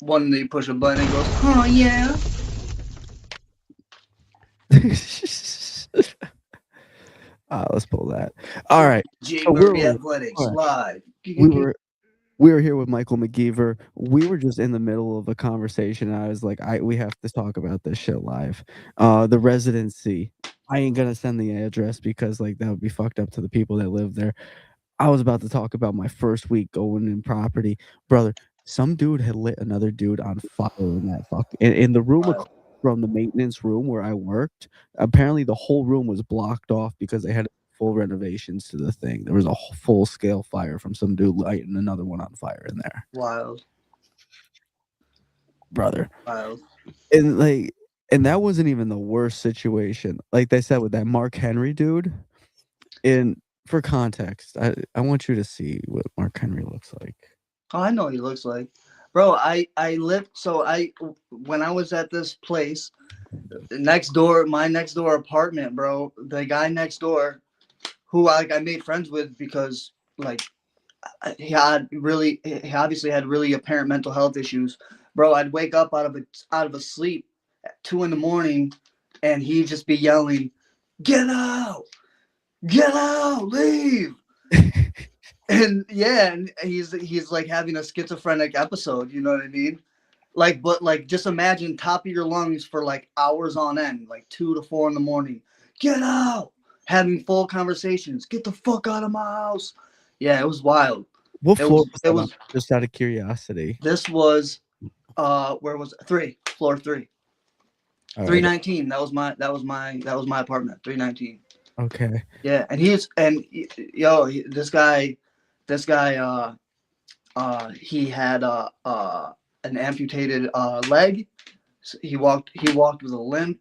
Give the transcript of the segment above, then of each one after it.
one day you push a button and it goes, oh yeah. Let's pull that. All right. So JMurray Athletics all right. live. we were we were here with Michael McGeever. We were just in the middle of a conversation. And I was like, we have to talk about this shit live. The residency. I ain't gonna send the address because like that would be fucked up to the people that live there. I was about to talk about my first week going in property, brother. Some dude had lit another dude on fire in that in the room Wild. from the maintenance room where I worked. Apparently, the whole room was blocked off because they had full renovations to the thing. There was a full scale fire from some dude lighting another one on fire in there, Wild. brother. Wild. And like, and that wasn't even the worst situation. Like they said with that Mark Henry dude. And for context, I want you to see what Mark Henry looks like. Oh, I know what he looks like. Bro, I lived, so when I was at this place, next door, my next door apartment, bro, the guy next door who I made friends with because like he obviously had really apparent mental health issues. Bro, I'd wake up out of a sleep at 2 a.m. and he'd just be yelling, "Get out! Get out! Leave!" And yeah, and he's like having a schizophrenic episode, you know what I mean? Like, but like, just imagine top of your lungs for like hours on end, like 2 to 4 in the morning. Get out! Having full conversations. Get the fuck out of my house. Yeah, it was wild. What It floor was. was It that on? was. Just out of curiosity. This was. Where was it? Floor three. All Three right. nineteen. That was my apartment. 319. Okay. Yeah, and this guy, he had an amputated leg. He walked with a limp.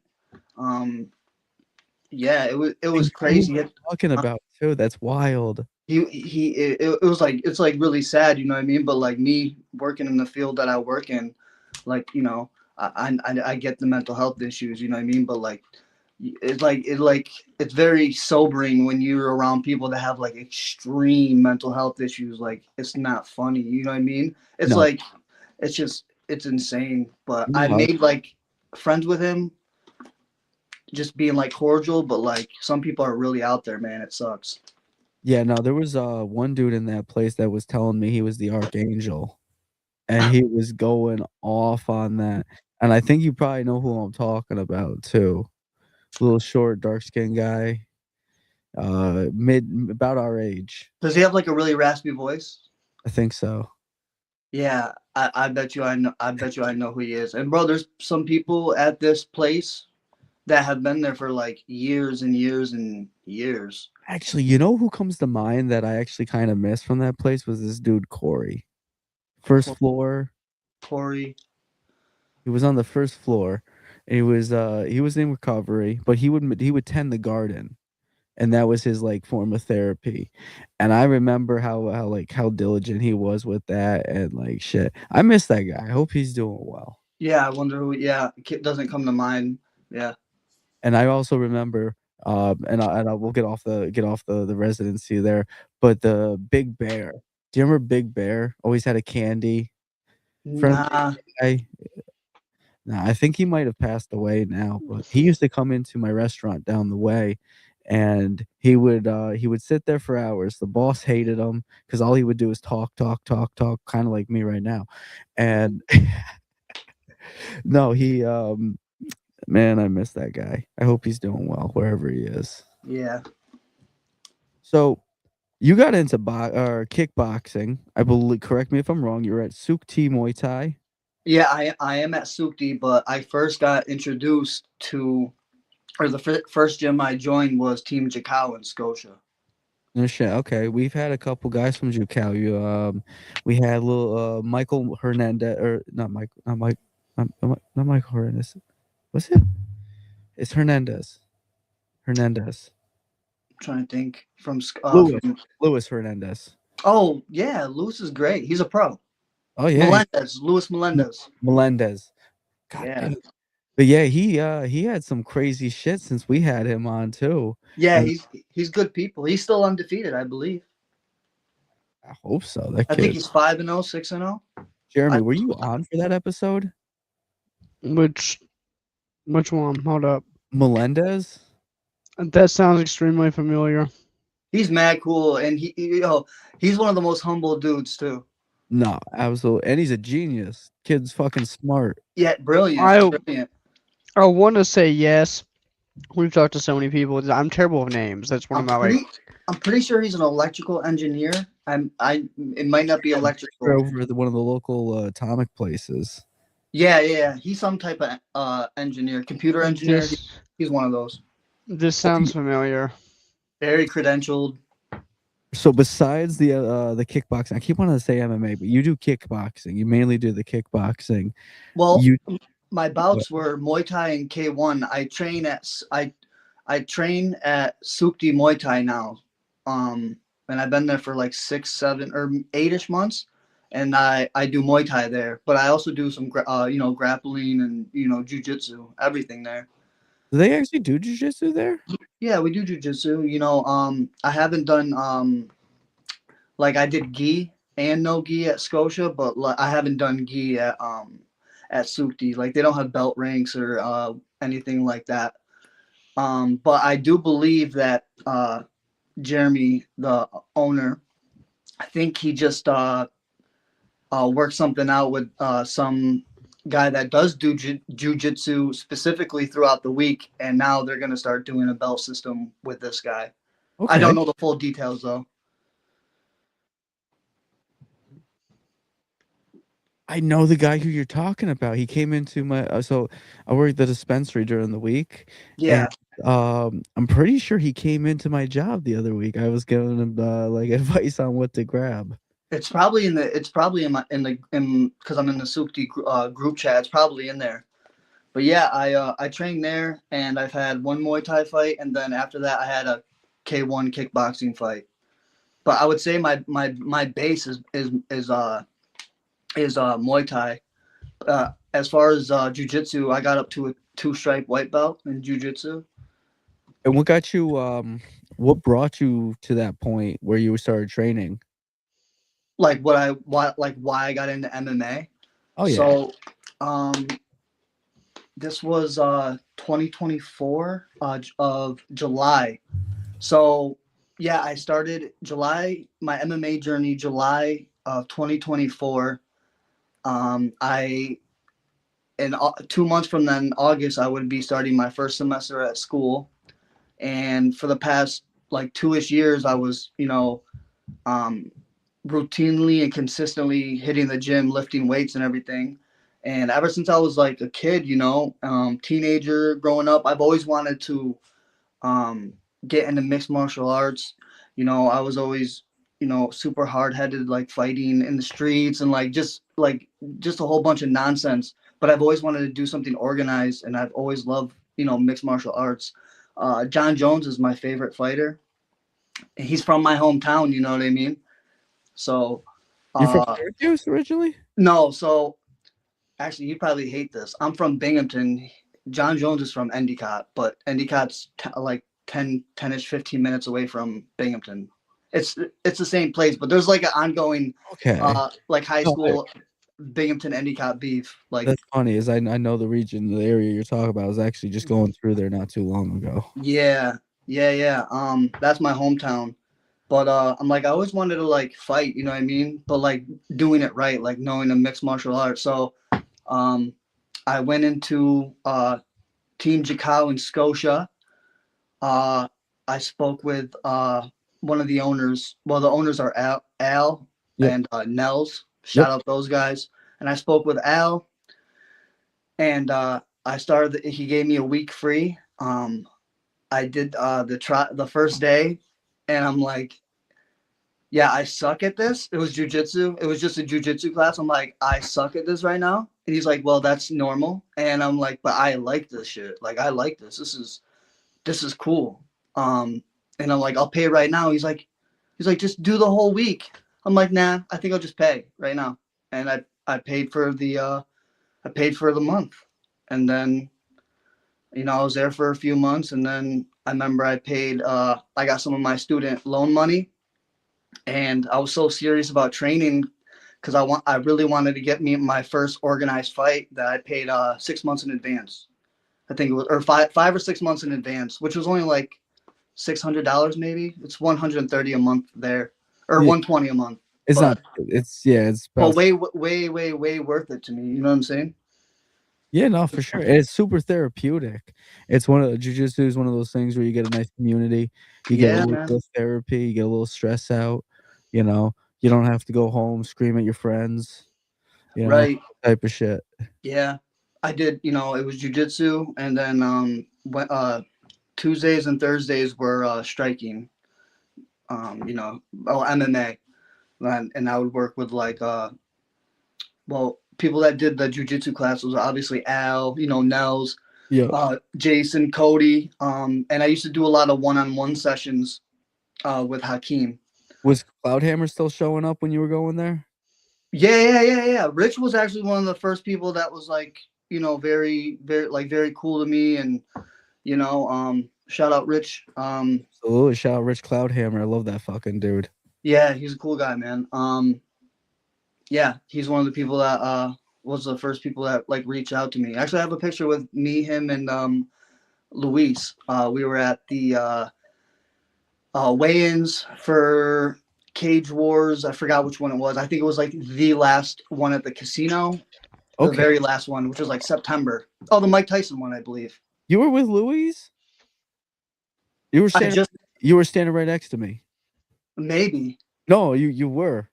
Yeah, it was I know who crazy. you're talking about too. That's wild. It was like, it's like really sad, you know what I mean? But like me working in the field that I work in, like, I get the mental health issues, you know what I mean? But like it's very sobering when you're around people that have like extreme mental health issues. Like, it's not funny, you know what I mean? It's No, like, it's insane. But I no. made like friends with him, just being like cordial, but like some people are really out there, man. It sucks. Yeah, no. There was one dude in that place that was telling me he was the archangel, and he was going off on that. And I think you probably know who I'm talking about too. Little short, dark skinned guy, mid about our age. Does he have like a really raspy voice? I think so. Yeah, I bet you I know. I bet you I know who he is. And bro, there's some people at this place that have been there for like years and years and years. Actually, you know who comes to mind that I actually kind of missed from that place was this dude Corey. First floor. Corey. He was on the first floor. And he was in recovery, but he would tend the garden, and that was his like form of therapy. And I remember how diligent he was with that and like shit. I miss that guy. I hope he's doing well. Yeah, I wonder who. Yeah, it doesn't come to mind. Yeah. And I also remember and I will get off the residency there, but the Big Bear. Do you remember Big Bear? Always had a candy. Friendly Nah. guy. Nah, I think he might have passed away now, but he used to come into my restaurant down the way, and he would sit there for hours. The boss hated him because all he would do is talk, talk, talk, talk, kind of like me right now. And no, man, I miss that guy. I hope he's doing well wherever he is. Yeah. So you got into kickboxing, I believe. Correct me if I'm wrong. You're at Sukhti Muay Thai. Yeah, I am at Sukhti, but I first got introduced to, or the first gym I joined was Team Jucao in Scotia. No shit. Okay, we've had a couple guys from Jucao. We had little Michael Hernandez, or not Mike, not Michael Hernandez. What's it? It's Hernandez. Hernandez. I'm trying to think Louis. from. Louis Hernandez. Oh yeah, Luis is great. He's a pro. Oh yeah, Luis Melendez. Melendez. God Yeah. damn. But yeah, he had some crazy shit since we had him on too. Yeah, And he's good people. He's still undefeated, I believe. I hope so. That I think kid. he's 5-0, 6-0. Jeremy, were you on for that episode? Which one? Hold up. Melendez? That sounds extremely familiar. He's mad cool, and he's one of the most humble dudes too. No, absolutely. And he's a genius. Kid's fucking smart. Yeah, brilliant, I brilliant. I want to say yes. We've talked to so many people. I'm terrible with names. That's one of my I'm pretty sure he's an electrical engineer. It might not be electrical. Over at one of the local atomic places. Yeah. He's some type of engineer, computer engineer. He's one of those. This sounds familiar. Very credentialed. So besides the kickboxing, I keep wanting to say MMA, but you do kickboxing. You mainly do the kickboxing. Well, my bouts were Muay Thai and K1. I train at Sukhti Muay Thai now. And I've been there for like 6, 7, or 8-ish months. And I do Muay Thai there, but I also do some grappling and jiu-jitsu, everything there. Do they actually do jiu-jitsu there? Yeah, we do jiu-jitsu. I haven't done like I did gi and no gi at Scotia, but I haven't done gi at Sukhti. Like they don't have belt ranks or anything like that. But I do believe that Jeremy, the owner, I think he just worked something out with some guy that does do jiu-jitsu specifically throughout the week, and now they're going to start doing a belt system with this guy. Okay. I don't know the full details though. I know the guy who you're talking about. He came into my so I worked at the dispensary during the week. Yeah. And, I'm pretty sure he came into my job the other week. I was giving him like advice on what to grab. It's probably in because I'm in the Sukhti group chat. It's probably in there. But yeah, I trained there, and I've had one Muay Thai fight, and then after that I had a K1 kickboxing fight. But I would say my base is Muay Thai. As far as jiu-jitsu, I got up to a 2-stripe white belt in jiu-jitsu. And what got you? What brought you to that point where you started training? Like why I got into MMA. Oh yeah. So, this was 2024 of July. So yeah, I started my MMA journey July of 2024. In 2 months from then, August, I would be starting my first semester at school. And for the past like 2-ish years, I was, routinely and consistently hitting the gym, lifting weights and everything. And ever since I was like a kid, teenager growing up, I've always wanted to get into mixed martial arts. I was always, super hard-headed, like fighting in the streets and just a whole bunch of nonsense. But I've always wanted to do something organized, and I've always loved, mixed martial arts. John Jones is my favorite fighter. He's from my hometown, you know what I mean? So, you're from Syracuse originally? No, so actually, you'd probably hate this. I'm from Binghamton. John Jones is from Endicott, but Endicott's like 10-ish, 15 minutes away from Binghamton. It's the same place, but there's like an ongoing, like high school Binghamton Endicott beef. Like that's funny, is I know the region, the area you're talking about. I was actually just going through there not too long ago. Yeah. That's my hometown. But I'm like, I always wanted to like fight, you know what I mean? But like doing it right, like knowing a mixed martial art. So I went into Team Jucao in Scotia. I spoke with one of the owners. Well, the owners are Al and Nels. Shout out those guys. And I spoke with Al, and he gave me a week free. I did the first day. And I'm like, yeah, I suck at this. It was jiu-jitsu. It was just a jiu-jitsu class. I'm like, I suck at this right now. And he's like, well, that's normal. And I'm like, but I like this shit. Like, I like this. This is cool. And I'm like, I'll pay right now. He's like, just do the whole week. I'm like, nah, I think I'll just pay right now. And I paid for the month. And then, I was there for a few months, and then I remember I paid, I got some of my student loan money, and I was so serious about training because I really wanted to get me my first organized fight that I paid 6 months in advance. I think it was, or five or 6 months in advance, which was only like $600 maybe. It's 130 a month there, or Yeah. 120 a month. It's But, not. It's it's but about, way worth it to me. You know what I'm saying? yeah, no, for sure. It's super therapeutic. It's one of jujitsu is one of those things where you get a nice community, you get a Yeah, little man. bit of therapy, you get a little stress out. You know, you don't have to go home scream at your friends. You know, Right. type of shit. Yeah. I did. You know, it was jujitsu, and then Tuesdays and Thursdays were striking. You know, MMA, and I would work with like people that did the jujitsu classes. Obviously, Al, you know, Nels, Yeah. Jason, Cody, and I used to do a lot of one-on-one sessions with Hakeem. Was Cloudhammer still showing up when you were going there? Yeah. Rich was actually one of the first people that was like, you know, very cool to me, and you know, shout out Rich. Absolutely. Shout out Rich Cloudhammer. I love that fucking dude. Yeah, he's a cool guy, man. Yeah, he's one of the people that was the first people that like reached out to me. Actually, I have a picture with me, him, and Luis. We were at the weigh-ins for Cage Wars. I forgot which one it was. I think it was like the last one at the casino. The Okay. very last one, which was like September. Oh, the Mike Tyson one, I believe. You were with Louise? You were standing. You were standing right next to me. Maybe. No, you were.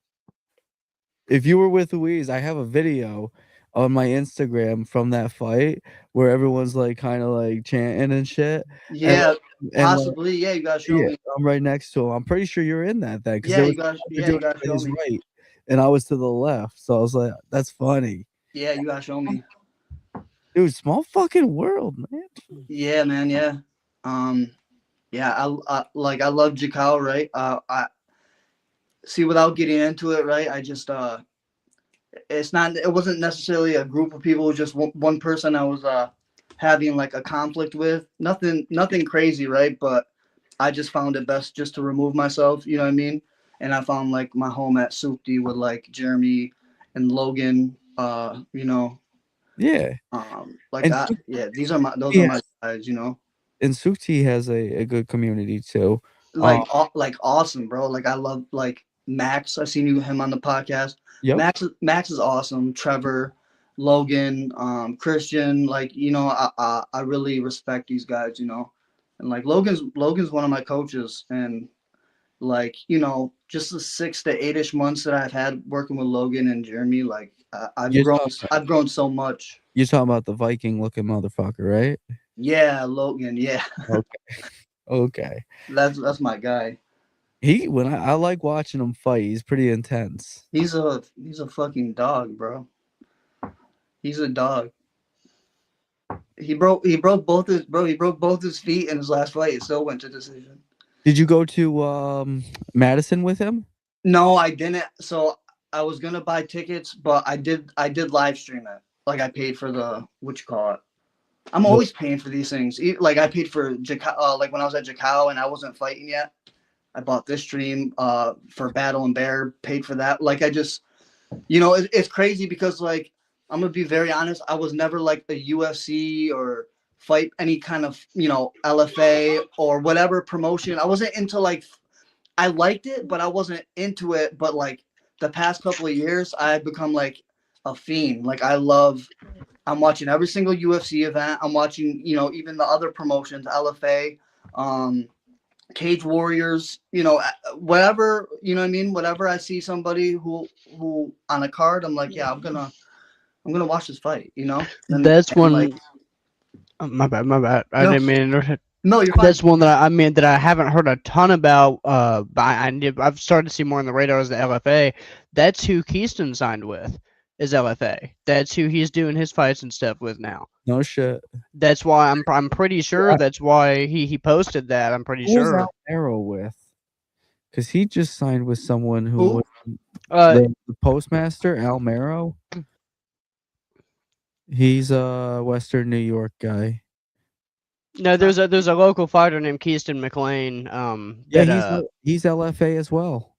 If you were with Louise, I have a video on my Instagram from that fight where everyone's like kind of like chanting and shit. Yeah, and possibly. Yeah, you gotta show me. I'm right next to him. I'm pretty sure you're in that thing. Yeah, you gotta show me. Right, and I was to the left, so I was like, "That's funny." Yeah, you gotta show me. Dude, small fucking world, man. Yeah, man. Yeah. Yeah. I love Jucao, right? I see. Without getting into it, right? I just it wasn't necessarily a group of people. Just one person I was having like a conflict with. Nothing crazy, right? But I just found it best just to remove myself. You know what I mean? And I found like my home at Sukhti with like Jeremy and Logan. You know. Yeah. Like that. Yeah. Those are my guys. You know. And Sukhti has a good community too. Like awesome, bro. Like I love like Max. I seen him on the podcast. Yep. Max is awesome. Trevor, Logan, Christian. Like you know, I really respect these guys. You know, and like Logan's one of my coaches, and like you know, just the 6 to 8-ish months that I've had working with Logan and Jeremy, like I've grown so much. You're talking about the Viking looking motherfucker, right? Yeah, Logan. Yeah. Okay. That's my guy. I like watching him fight. He's pretty intense. He's a fucking dog, bro. He's a dog. He broke both his feet in his last fight. It still went to decision. Did you go to Madison with him? No, I didn't. So I was gonna buy tickets, but I did live stream it. Like I paid for the what you call it. I'm always paying for these things. Like I paid for Jucao, like when I was at Jucao and I wasn't fighting yet. I bought this stream for Battle and Bear, paid for that. Like I just, you know, it's crazy because like I'm gonna be very honest. I was never like a UFC or fight any kind of, you know, LFA or whatever promotion. I wasn't into like, I liked it, but I wasn't into it. But like the past couple of years, I've become like a fiend. Like I'm watching every single UFC event. I'm watching, you know, even the other promotions, LFA, Cage Warriors, you know, whatever, you know what I mean? Whatever I see somebody who on a card, I'm like, yeah, I'm gonna watch this fight, you know? That's one. Like, my bad. I didn't mean. No, you're fine. That's one that I haven't heard a ton about. But I've started to see more on the radar as the LFA. That's who Keystone signed with, is LFA. That's who he's doing his fights and stuff with now. No shit. That's why I'm pretty sure. That's why he posted that. I'm pretty sure. Who was Arrow with? Because he just signed with someone who was the postmaster, Al Marrow. He's a Western New York guy. No, there's a local fighter named Keyston McLean. Yeah, he's LFA as well.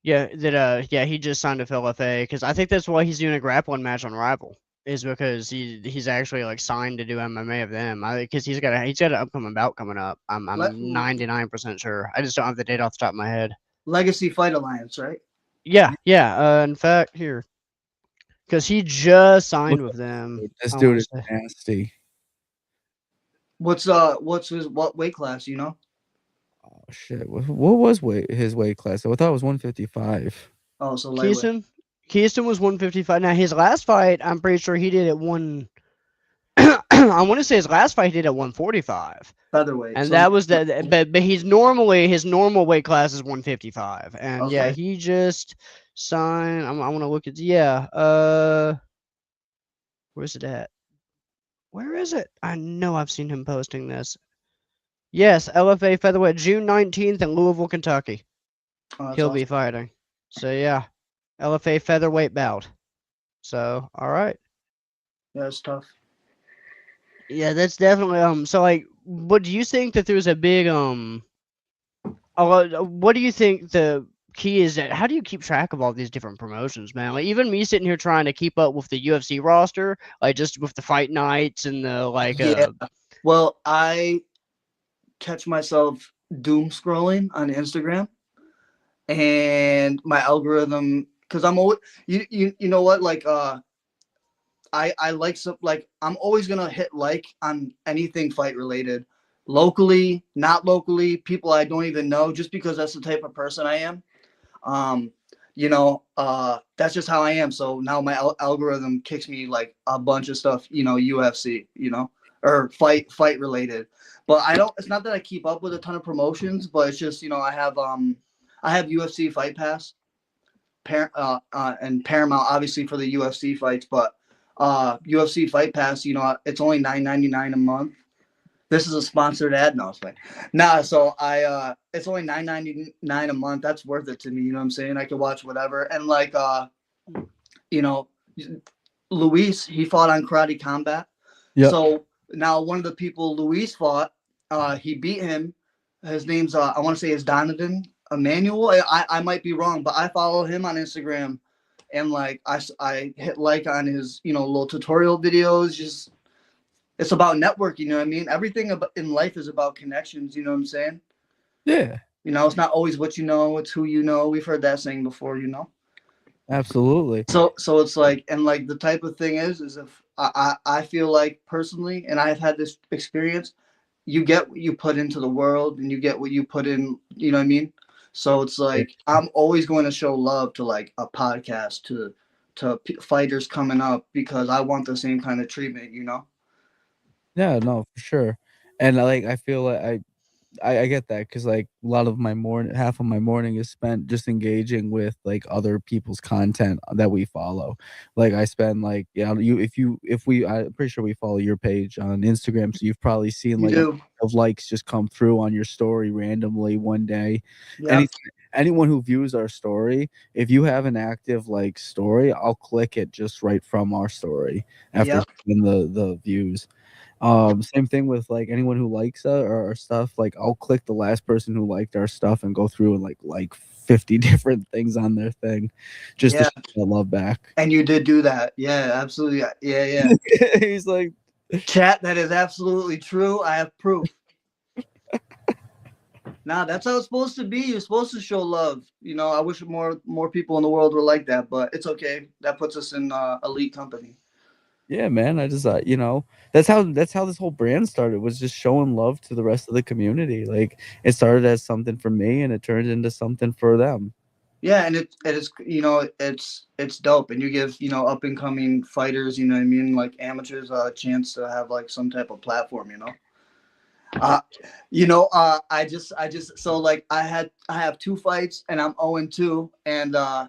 Yeah, he just signed with LFA because I think that's why he's doing a grappling match on Rival. Is because he's actually like signed to do MMA of them. Because he's got an upcoming bout coming up. I'm Le- 99% sure. I just don't have the date off the top of my head. Legacy Fight Alliance, right? Yeah. In fact, here, because he just signed Look with at them. this I dude want is to say. nasty. What's what weight class? You know? Oh shit! What was his weight class? I thought it was 155. Oh, so lightweight, Keyston was 155. Now his last fight, I'm pretty sure he did at one. I want to say his last fight he did at 145. featherweight. And So that was but he's normally his normal weight class is 155. And yeah, okay. he just signed. I want to look at where's it at? Where is it? I know I've seen him posting this. Yes, LFA featherweight, June 19th in Louisville, Kentucky. Oh, that's He'll awesome. be fighting. So yeah, LFA featherweight bout. So all right. Yeah, it's tough. Yeah, that's definitely so like but do you think that there's a big what do you think the key is that how do you keep track of all these different promotions, man? Like even me sitting here trying to keep up with the UFC roster, like just with the fight nights and the like Yeah. Well, I catch myself doom scrolling on Instagram, and my algorithm, because I'm always you know what, like I like some, like I'm always gonna hit like on anything fight related, locally, not locally, people I don't even know, just because that's the type of person I am. Um, that's just how I am. So now my algorithm kicks me like a bunch of stuff, UFC, or fight related. But I don't. It's not that I keep up with a ton of promotions, but it's just I have UFC Fight Pass, and Paramount obviously for the UFC fights, but UFC Fight Pass, it's only $9.99 a month. This is a sponsored ad. No, it's fine. Nah, so it's only $9.99 a month. That's worth it to me. You know what I'm saying? I can watch whatever. And like, you know, Luis, he fought on Karate Combat. Yep. So now one of the people Luis fought, he beat him. His name's I want to say is Donovan Emmanuel. I might be wrong, but I follow him on Instagram, and like I hit like on his little tutorial videos. Just it's about networking. You know what I mean? Everything in life is about connections. You know what I'm saying? Yeah. It's not always what you know; it's who you know. We've heard that saying before. Absolutely. So it's like, and like the type of thing is if I feel like personally, and I've had this experience, you get what you put into the world and you get what you put in, you know what I mean? So it's like, I'm always going to show love to like a podcast, to fighters coming up, because I want the same kind of treatment. Yeah, no, for sure. And like I feel like I get that because like a lot of my morning, half of my morning is spent just engaging with like other people's content that we follow. Like I spend like I'm pretty sure we follow your page on Instagram, so you've probably seen You like do. of likes just come through on your story randomly one day. Yep. Anyone who views our story, if you have an active like story, I'll click it just right from our story after Yep. seeing the views. Same thing with like anyone who likes our stuff. Like I'll click the last person who liked our stuff and go through and like 50 different things on their thing, just to Yeah. show the love back. And you did do that. Yeah, absolutely. Yeah. He's like, Chat, that is absolutely true. I have proof. Nah, that's how it's supposed to be. You're supposed to show love. I wish more people in the world were like that, but it's okay. That puts us in elite company. yeah, man. I just that's how this whole brand started, was just showing love to the rest of the community. Like it started as something for me, and it turned into something for them. Yeah, and it's dope, and you give up and coming fighters, what I mean, like amateurs, a chance to have like some type of platform. I just so like I have two fights and I'm 0-2, and I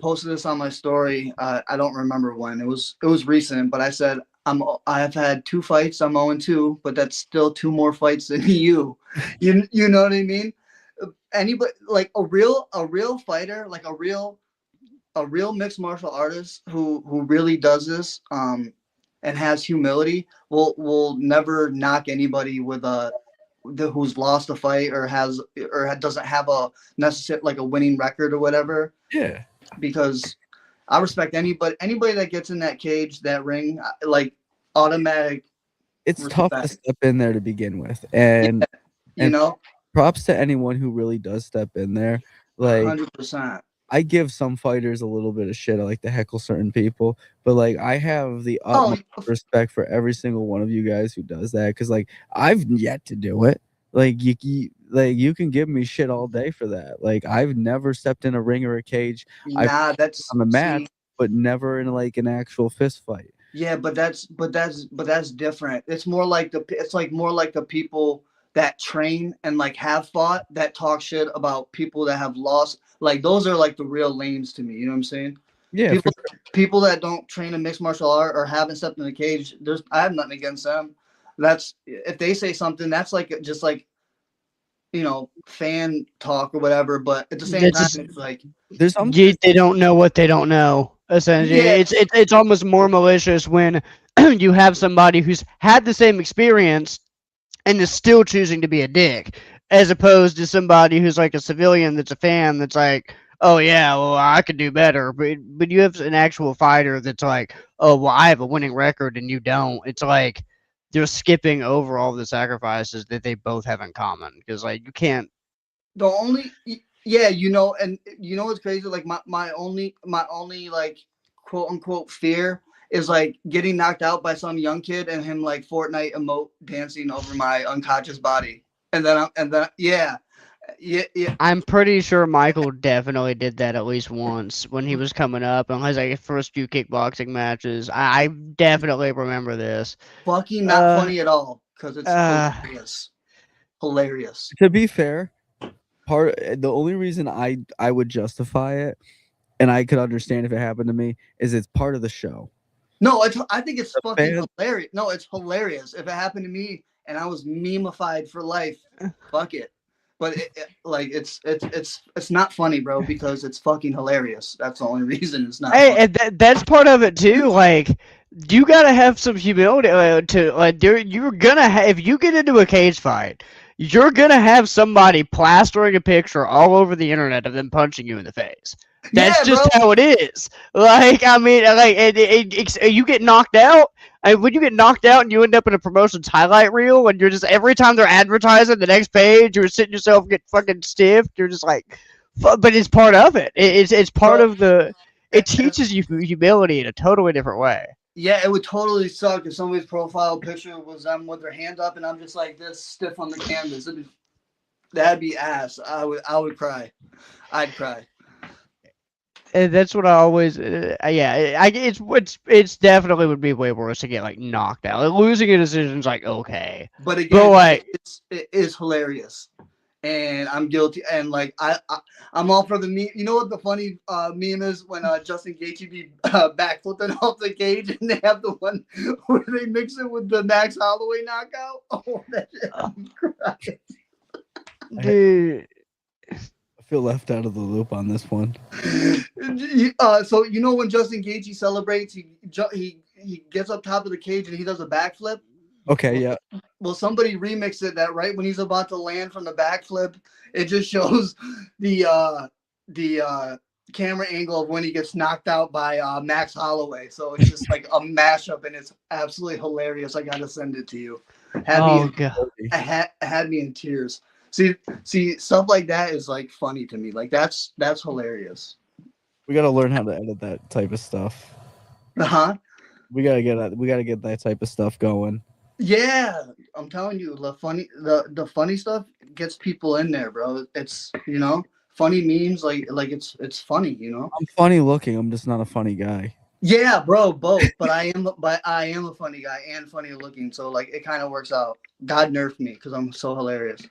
posted this on my story. I don't remember when. It was recent, but I said I have had two fights. I'm 0-2, but that's still two more fights than you. You know what I mean? Anybody like a real fighter, like a real mixed martial artist who really does this and has humility will never knock anybody with who's lost a fight or doesn't have a necessary like a winning record or whatever. Yeah. Because I respect anybody that gets in that cage, that ring, like automatic. It's respect. tough to step in there to begin with, and you know, props to anyone who really does step in there. Like 100%. I give some fighters a little bit of shit. I like to heckle certain people, but like I have the utmost respect for every single one of you guys who does that, because like I've yet to do it. Like you can give me shit all day for that. Like I've never stepped in a ring or a cage. That's on a mat, but never in like an actual fist fight. Yeah, but that's different. It's more like the people that train and like have fought that talk shit about people that have lost. Like those are like the real lames to me. You know what I'm saying? Yeah. People that don't train in mixed martial art or haven't stepped in a cage. I have nothing against them. That's if they say something, that's like just like, you know, fan talk or whatever. But at the same time, it's like they don't know what they don't know. Essentially, yeah. It's almost more malicious when you have somebody who's had the same experience and is still choosing to be a dick, as opposed to somebody who's like a civilian that's a fan that's like, oh yeah, well I could do better. But you have an actual fighter that's like, oh well I have a winning record and you don't. It's like they're skipping over all the sacrifices that they both have in common, because like you can't. Yeah, you know, and you know what's crazy? Like my only like quote unquote fear is like getting knocked out by some young kid and him like Fortnite emote dancing over my unconscious body, and then yeah. I'm pretty sure Michael definitely did that at least once when he was coming up on his like first few kickboxing matches. I definitely remember this. Fucking not funny at all, because it's hilarious. To be fair, the only reason I would justify it, and I could understand if it happened to me, is it's part of the show. No, I think it's fucking hilarious. No, it's hilarious. If it happened to me and I was memeified for life, fuck it. But it's not funny, bro, because it's fucking hilarious. That's the only reason it's not. Hey, and that's part of it too. Like, you gotta have some humility to like. You're gonna if you get into a cage fight, you're gonna have somebody plastering a picture all over the internet of them punching you in the face. That's just how it is. Like, I mean, like, you get knocked out. When you get knocked out and you end up in a promotion's highlight reel, and you're just every time they're advertising the next page, you're sitting yourself get fucking stiff. You're just like, but it's part of it. It's part of the. It teaches you humility in a totally different way. Yeah, it would totally suck if somebody's profile picture was them with their hand up and I'm just like this stiff on the canvas. That'd be ass. I would cry. I'd cry. And that's what I always, it's definitely would be way worse to get like knocked out. Like, losing a decision is like okay, but again, like, it is hilarious, and I'm guilty. And like I'm all for the meme. You know what the funny meme is when Justin Gaethje be backflipping off the cage, and they have the one where they mix it with the Max Holloway knockout. Oh, that shit! I'm crying. Dude. Feel left out of the loop on this one. So you know when Justin Gaethje celebrates, he gets up top of the cage and he does a backflip. Okay, yeah. Well, somebody remixed it that right when he's about to land from the backflip, it just shows the camera angle of when he gets knocked out by Max Holloway. So it's just like a mashup, and it's absolutely hilarious. I gotta send it to you. Had me in tears. See, stuff like that is like funny to me. Like that's hilarious. We gotta learn how to edit that type of stuff. We gotta get that type of stuff going. Yeah, I'm telling you, the funny stuff gets people in there, bro. It's, you know, funny memes, like it's funny, you know. I'm funny looking. I'm just not a funny guy. Yeah, bro, both. But I am a funny guy and funny looking, so like it kind of works out. God nerfed me because I'm so hilarious.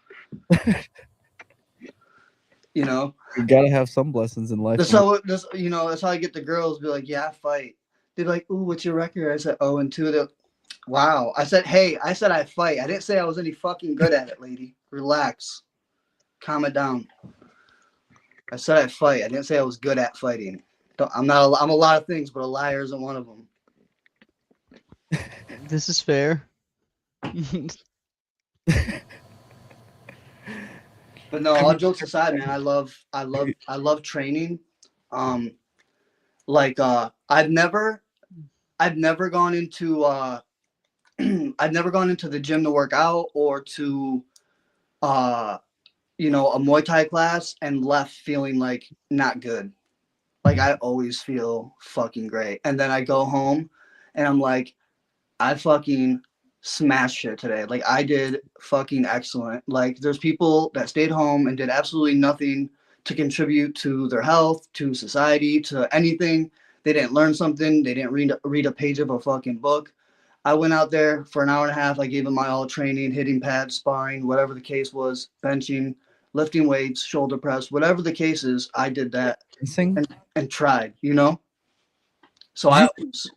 You know, you gotta have some blessings in life. That's how I get the girls. Be like, yeah, I fight. They're like, ooh, what's your record? I said 0-2. They're, wow. I said I fight. I didn't say I was any fucking good at it, lady. Relax, calm it down. I said I fight. I didn't say I was good at fighting. I'm a lot of things, but a liar isn't one of them. This is fair. But no, all jokes aside, man, I love training. Like I've never gone into I've never gone into the gym to work out or to a Muay Thai class and left feeling like not good. Like I always feel fucking great. And then I go home and I'm like, I fucking smashed shit today. Like I did fucking excellent. Like there's people that stayed home and did absolutely nothing to contribute to their health, to society, to anything. They didn't learn something. They didn't read a page of a fucking book. I went out there for an hour and a half. I gave them my all training, hitting pads, sparring, whatever the case was, benching, lifting weights, shoulder press, whatever the case is. I did that Fencing? and tried, you know? So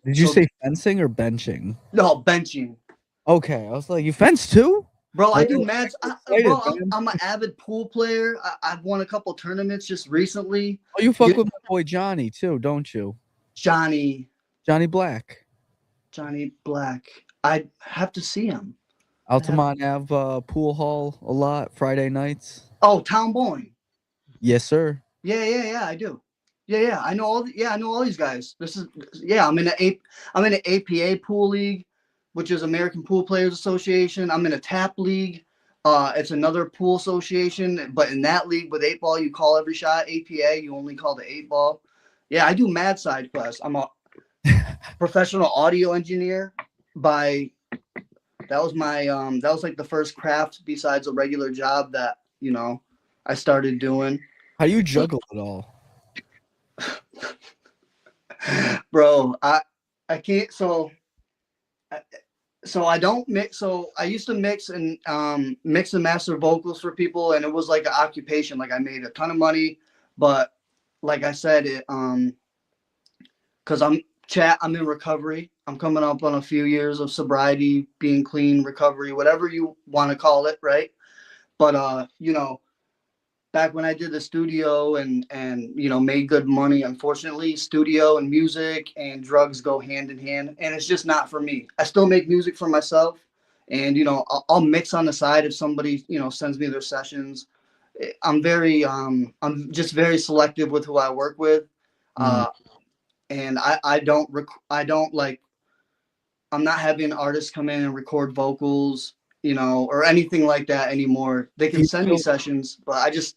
Did you say fencing or benching? No, benching. Okay, I was like, you fence too? Bro, I Like, do mad. Bro, I'm an avid pool player. I've won a couple tournaments just recently. Oh, you fuck with my boy Johnny too, don't you? Johnny Black. Johnny Black. I have to see him. Altamont Ave pool hall a lot Friday nights. Oh, Town Bowling. Yes, sir. Yeah, I do. Yeah, I know all these guys. I'm in an APA pool league, which is American Pool Players Association. I'm in a tap league. It's another pool association, but in that league with 8 ball, you call every shot. APA, you only call the 8 ball. Yeah, I do mad side quests. I'm a professional audio engineer that was like the first craft besides a regular job that, I started doing. How do you juggle it all? Bro, I can't. So I don't mix. So I used to mix and mix and master vocals for people, and it was like an occupation. Like I made a ton of money, but like I said, because I'm in recovery. I'm coming up on a few years of sobriety, being clean, recovery, whatever you want to call it, right? But back when I did the studio and made good money, unfortunately, studio and music and drugs go hand in hand, and it's just not for me. I still make music for myself, and I'll mix on the side if somebody sends me their sessions. I'm just very selective with who I work with, and I'm not having artists come in and record vocals, or anything like that anymore. They can send me sessions, but I just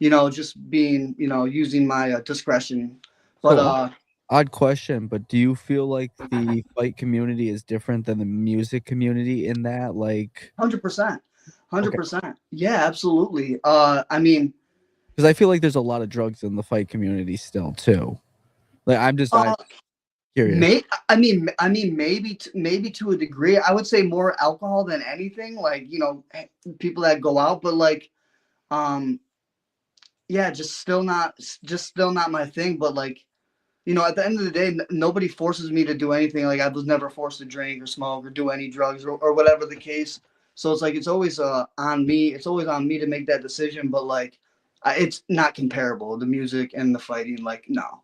just being, using my discretion. But odd question, but do you feel like the fight community is different than the music community in that, like 100%? Yeah, absolutely. I mean, because I feel like there's a lot of drugs in the fight community still too. Like I'm curious. Maybe to a degree. I would say more alcohol than anything. Like people that go out, but like, yeah, just still not my thing. But like, at the end of the day, nobody forces me to do anything. Like I was never forced to drink or smoke or do any drugs or whatever the case. So it's like it's always on me. It's always on me to make that decision. But like, it's not comparable. The music and the fighting, like no.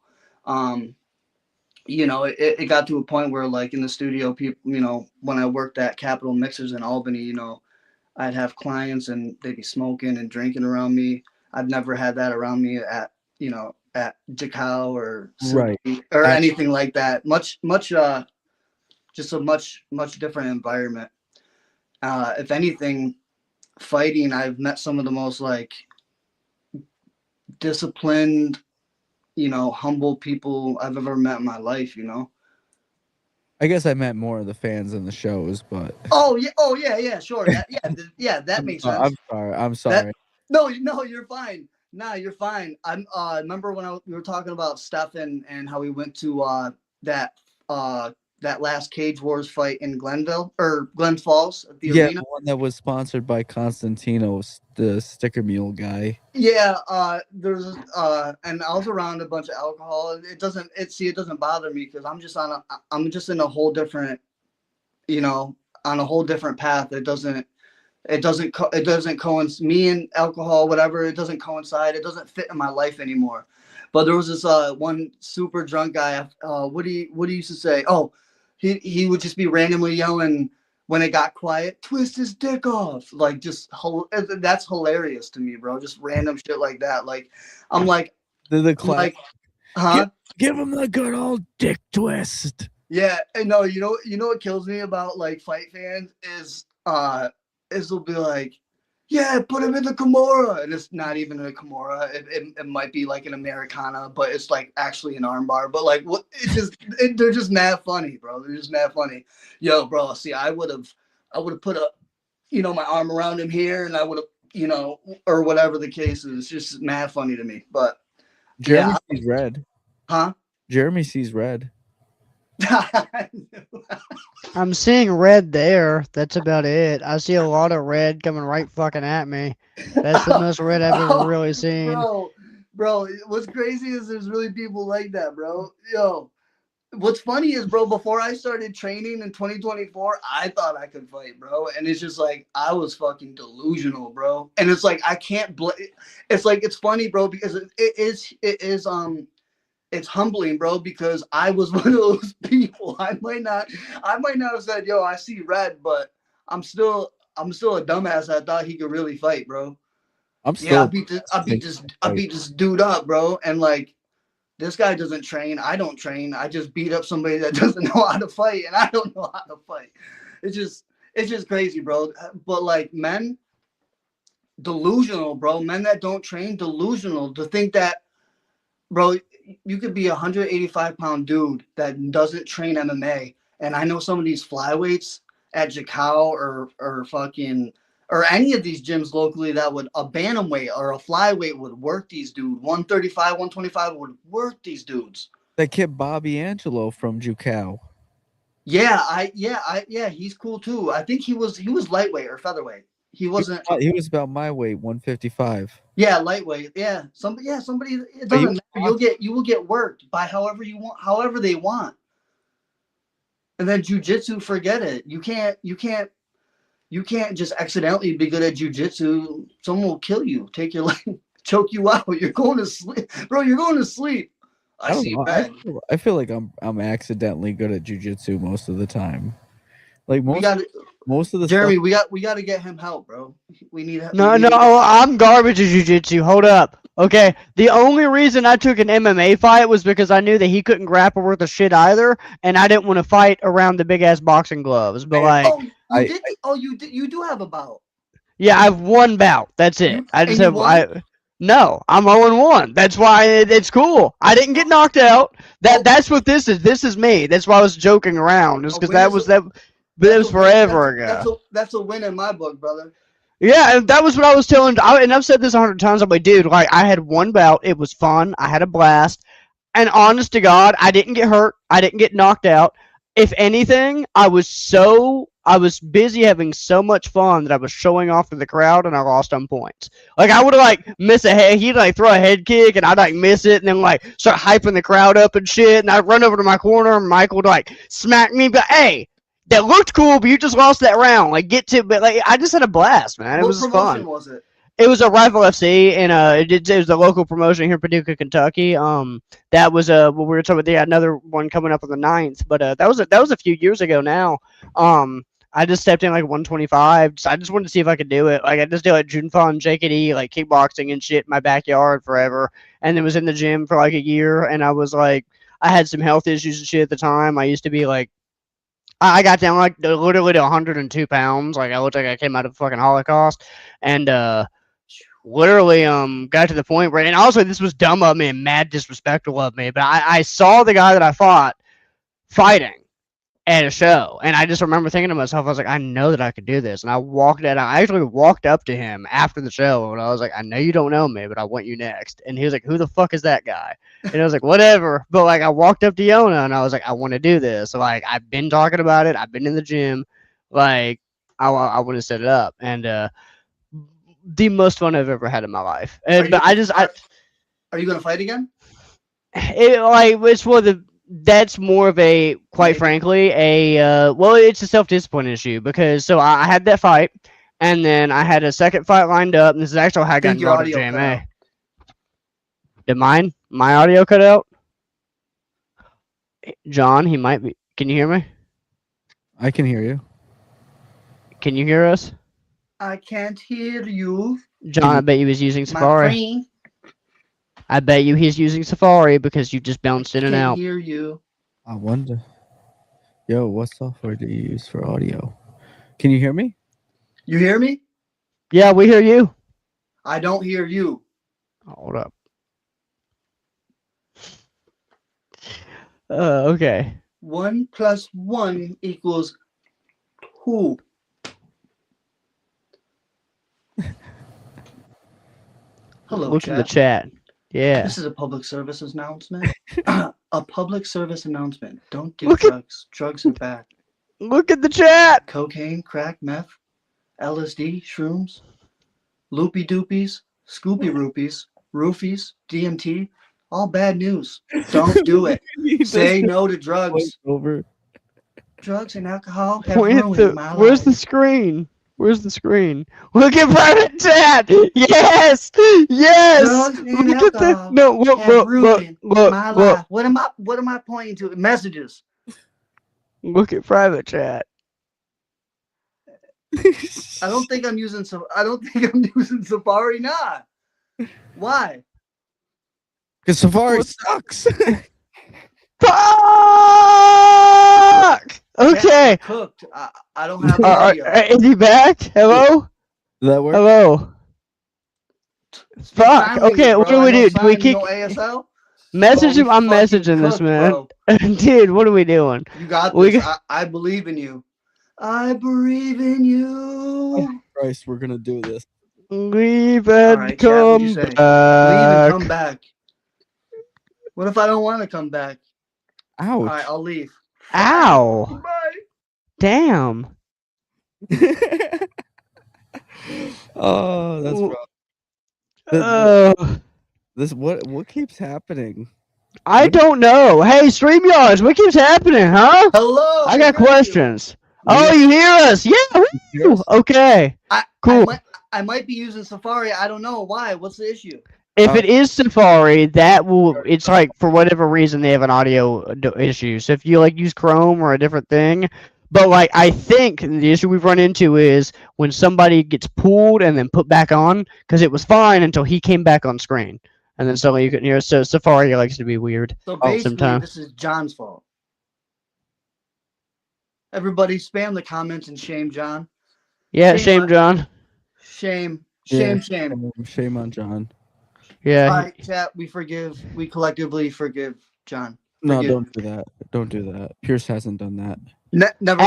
It got to a point where like in the studio, people, when I worked at Capitol Mixers in Albany, I'd have clients and they'd be smoking and drinking around me. I've never had that around me at Jucao or Sukhti or anything like that. Just a much different environment. If anything, fighting, I've met some of the most like disciplined, humble people I've ever met in my life, I guess I meant more of the fans in the shows, but oh yeah, sure. That makes sense. I'm sorry. No, you're fine. Nah, you're fine. I'm remember when we were talking about Stefan and how we went to that last Cage Wars fight in Glenville or Glen Falls at the arena. The one that was sponsored by Constantino, the sticker mule guy. Yeah, there's and I was around a bunch of alcohol. It doesn't bother me because I'm just in a whole different, on a whole different path. It doesn't coincide. Me and alcohol, whatever, it doesn't coincide. It doesn't fit in my life anymore. But there was this one super drunk guy. What he used to say? Oh, he would just be randomly yelling, when it got quiet, twist his dick off. Like, that's hilarious to me, bro. Just random shit like that. Like, I'm like, The class. like, huh? Give him the good old dick twist. Yeah, and no, you know what kills me about like fight fans is they'll be like, yeah, put him in the Kimura, and it's not even a Kimura. It might be like an Americana, but it's like actually an armbar. But like, what? They're just mad funny, bro. They're just mad funny. Yo, bro, see, I would have put my arm around him here, and I would have, or whatever the case is. It's just mad funny to me. But Jeremy sees red. Huh? Jeremy sees red. I'm seeing red there. That's about it. I see a lot of red coming right fucking at me. That's the most red I've ever really seen. Bro, what's crazy is there's really people like that, bro. Yo, what's funny is, bro, before I started training in 2024, I thought I could fight, bro. And it's just like, I was fucking delusional, bro. And it's like, I can't it's like, it's funny, bro, because it is it's humbling, bro, because I was one of those people. I might not have said, yo, I see red, but I'm still a dumbass that thought he could really fight, bro. I beat this dude up, bro. And like, this guy doesn't train. I don't train. I just beat up somebody that doesn't know how to fight, and I don't know how to fight. It's just crazy, bro. But like, men, delusional, bro. Men that don't train, delusional to think that, bro, you could be a 185-pound dude that doesn't train MMA. And I know some of these flyweights at Jucao or fucking, or any of these gyms locally that would, a bantamweight or a flyweight would work these dudes. 135, 125 would work these dudes. That kid Bobby Angelo from Jucao. Yeah, he's cool too. I think he was lightweight or featherweight. He wasn't. He was about my weight, 155. Yeah, lightweight. Yeah, somebody. It doesn't matter. You will get worked by however they want. And then jujitsu, forget it. You can't just accidentally be good at jujitsu. Someone will kill you, take your life, choke you out. You're going to sleep, bro. You're going to sleep. I feel like I'm accidentally good at jujitsu most of the time. Like most of the Jeremy, stuff, we got to get him help, bro. We need help. No, I'm garbage at jiu-jitsu. Hold up. Okay, the only reason I took an MMA fight was because I knew that he couldn't grapple worth a shit either, and I didn't want to fight around the big ass boxing gloves. But like, you do have a bout. Yeah, I've one bout. That's it. No, I'm 0-1. That's why it's cool. I didn't get knocked out. That's what this is. This is me. That's why I was joking around. Just because but it was forever ago. That's a win in my book, brother. Yeah, and that was what I was telling. And I've said this 100 times. I'm like, dude, like I had one bout. It was fun. I had a blast. And honest to God, I didn't get hurt. I didn't get knocked out. If anything, I was busy having so much fun that I was showing off to the crowd, and I lost on points. Like I would have miss a head. He'd throw a head kick, and I'd miss it, and then start hyping the crowd up and shit. And I'd run over to my corner, and Michael would smack me, but hey. That looked cool, but you just lost that round. But I just had a blast, man. It was fun. What promotion was it? It was a Rifle FC, and it was a local promotion here in Paducah, Kentucky. That was what we were talking about. They had another one coming up on the 9th, but that was a few years ago now. I just stepped in 125. I just wanted to see if I could do it. I just did Junfa and JKD, kickboxing and shit in my backyard forever, and then was in the gym for a year. And I was I had some health issues and shit at the time. I used to be I got down literally to 102 pounds. I looked like I came out of the fucking Holocaust, and literally got to the point where, and also this was dumb of me and mad disrespectful of me, but I saw the guy that I fought fighting at a show, and I just remember thinking to myself, I was like, I know that I could do this, and I actually walked up to him after the show, and I was like, I know you don't know me, but I want you next, and he was like, who the fuck is that guy? And I was like, whatever, but I walked up to Yona, and I was like, I want to do this, so I've been talking about it, I've been in the gym, I want to set it up, and the most fun I've ever had in my life, Are you gonna fight again? It's for the. That's more of a, quite frankly, it's a self-discipline issue because I had that fight, and then I had a second fight lined up, and this is actually how I got involved in JMA. Did my audio cut out? John, he might be. Can you hear me? I can hear you. Can you hear us? I can't hear you. John, I bet you was using My Safari. friend, I bet you he's using Safari because you just bounced in and can't out. hear you. I wonder. Yo, what software do you use for audio? Can you hear me? You hear me? Yeah, we hear you. I don't hear you. Hold up. Okay. 1 + 1 = 2. Hello, Look in the chat. chat. Yeah. This is a public service announcement. A public service announcement. Don't do Look at- drugs. Drugs are bad. Look at the chat. Cocaine, crack, meth, LSD, shrooms, loopy doopies, scoopy roopies, roofies, DMT. All bad news. Don't do it. Say no to drugs. Over. Drugs and alcohol have Point ruined my Where's life. the screen? Where's the screen? Look at private chat. Yes. Yes. Drugs and Look at the alcohol no. Look. have Look. Look. ruined Look. my Look. life. What am I pointing to? Messages. Look at private chat. I don't think I'm using Safari. Nah. Why? Because Safari What? sucks. Fuck. Okay. Yeah, cooked. I don't have Are, audio. is he back? Hello. Does that work? Hello. Speak Fuck, sign language, okay, what bro. do we I know do? Do we sign, kick- you know ASL? Message him. I'm Fucking messaging this cooked, man. bro. Dude, what are we doing? You got We this. I believe in you. I believe in you. Christ, we're gonna do this. Leave and Alright, chat, what'd you come say? Leave and come back. back. What if I don't want to come back? Ouch. All right, I'll leave. Ow. Bye. Damn. Oh, that's Ooh. rough. This what keeps happening? I don't know. Hey, StreamYards, what keeps happening, huh? Hello. I got hear you. questions. Oh, you hear us? Yeah. Woo. Okay. Cool. I might be using Safari. I don't know why. What's the issue? If it is Safari, that will. It's like for whatever reason they have an audio issue. So if you like use Chrome or a different thing, but like I think the issue we've run into is when somebody gets pulled and then put back on because it was fine until he came back on screen, and then suddenly you couldn't hear us. So Safari likes to be weird. So basically, sometimes. this is John's fault. Everybody spam the comments and shame John. Yeah, Shame shame on- John. Shame. Yeah. Shame. Shame on John. Yeah. All right, chat. We collectively forgive John. No, Forgive. don't do that. Don't do that. Pierce hasn't done that. Never.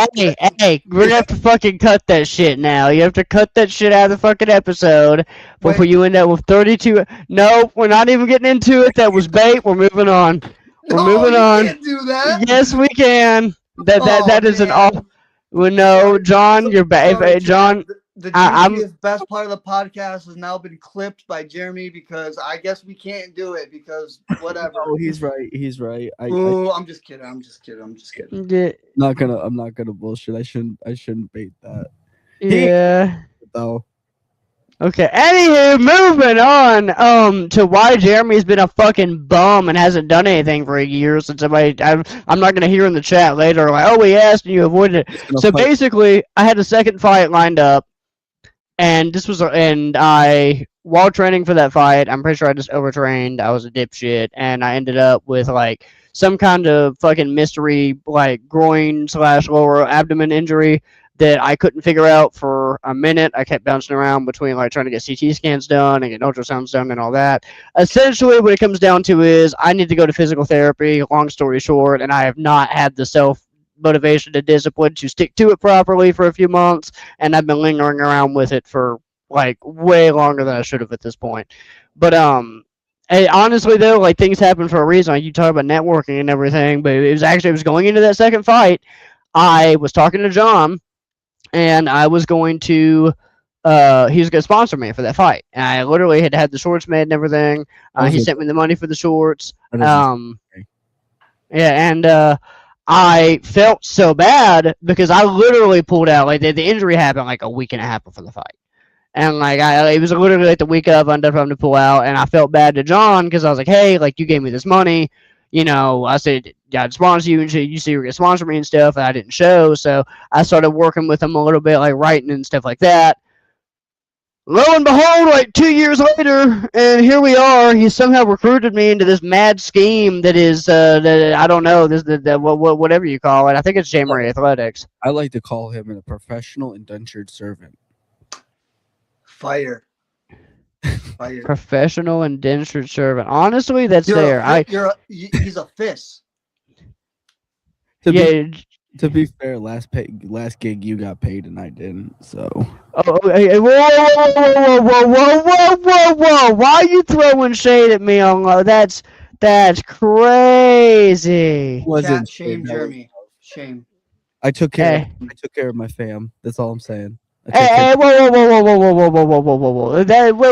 Hey, we're gonna have to fucking cut that shit now. You have to cut that shit out of the fucking episode before Wait. you end up with 32. No, we're not even getting into it. That was bait. We're moving on. We're No, moving you on. Can't do that. Yes, we can. Oh, That is an man. all. Well, no, Sorry. John, you're back. Sorry, John, chat. The I'm- juiciest best part of the podcast has now been clipped by Jeremy because I guess we can't do it because whatever. Oh, he's right. He's right. Ooh, I'm just kidding. I'm just kidding. yeah, I'm not gonna bullshit. I shouldn't bait that yeah. though. Okay. Anywho, moving on. To why Jeremy's been a fucking bum and hasn't done anything for a year since I'm not gonna hear in the chat later like, oh, we asked and you avoided it. So basically, I had a second fight lined up, and while training for that fight, I'm pretty sure I just overtrained. I was a dipshit, and I ended up with like some kind of fucking mystery like groin/lower abdomen injury that I couldn't figure out for a minute. I kept bouncing around between like trying to get CT scans done and get ultrasounds done and all that. Essentially, what it comes down to is I need to go to physical therapy. Long story short, and I have not had the self-motivation to discipline to stick to it properly for a few months, and I've been lingering around with it for like way longer than I should have at this point. But honestly though, like things happen for a reason. Like, you talk about networking and everything, but it was going into that second fight. I was talking to John, and I was going to. He was going to sponsor me for that fight, and I literally had the shorts made and everything. He sent me the money for the shorts. Yeah, and I felt so bad because I literally pulled out. Like the injury happened like a week and a half before the fight. And like it was literally like the week of, I ended up having to pull out, and I felt bad to John because I was like, "Hey, like you gave me this money, you know." I said, I'd sponsor you and shit. You see, you're gonna sponsor me and stuff, and I didn't show, so I started working with him a little bit, like writing and stuff like that. Lo and behold, like 2 years later, and here we are. He somehow recruited me into this mad scheme that is, I don't know, whatever you call it. I think it's JMurrayAthletics. I like to call him a professional indentured servant. Fire. Professional indentured servant. Honestly, that's He's a fist. To be fair, last gig you got paid and I didn't. So. Oh, hey, whoa! Why are you throwing shade at me on that's crazy. Chat, shame, Jeremy. Shame. I took care of my fam. That's all I'm saying. Hey, whoa!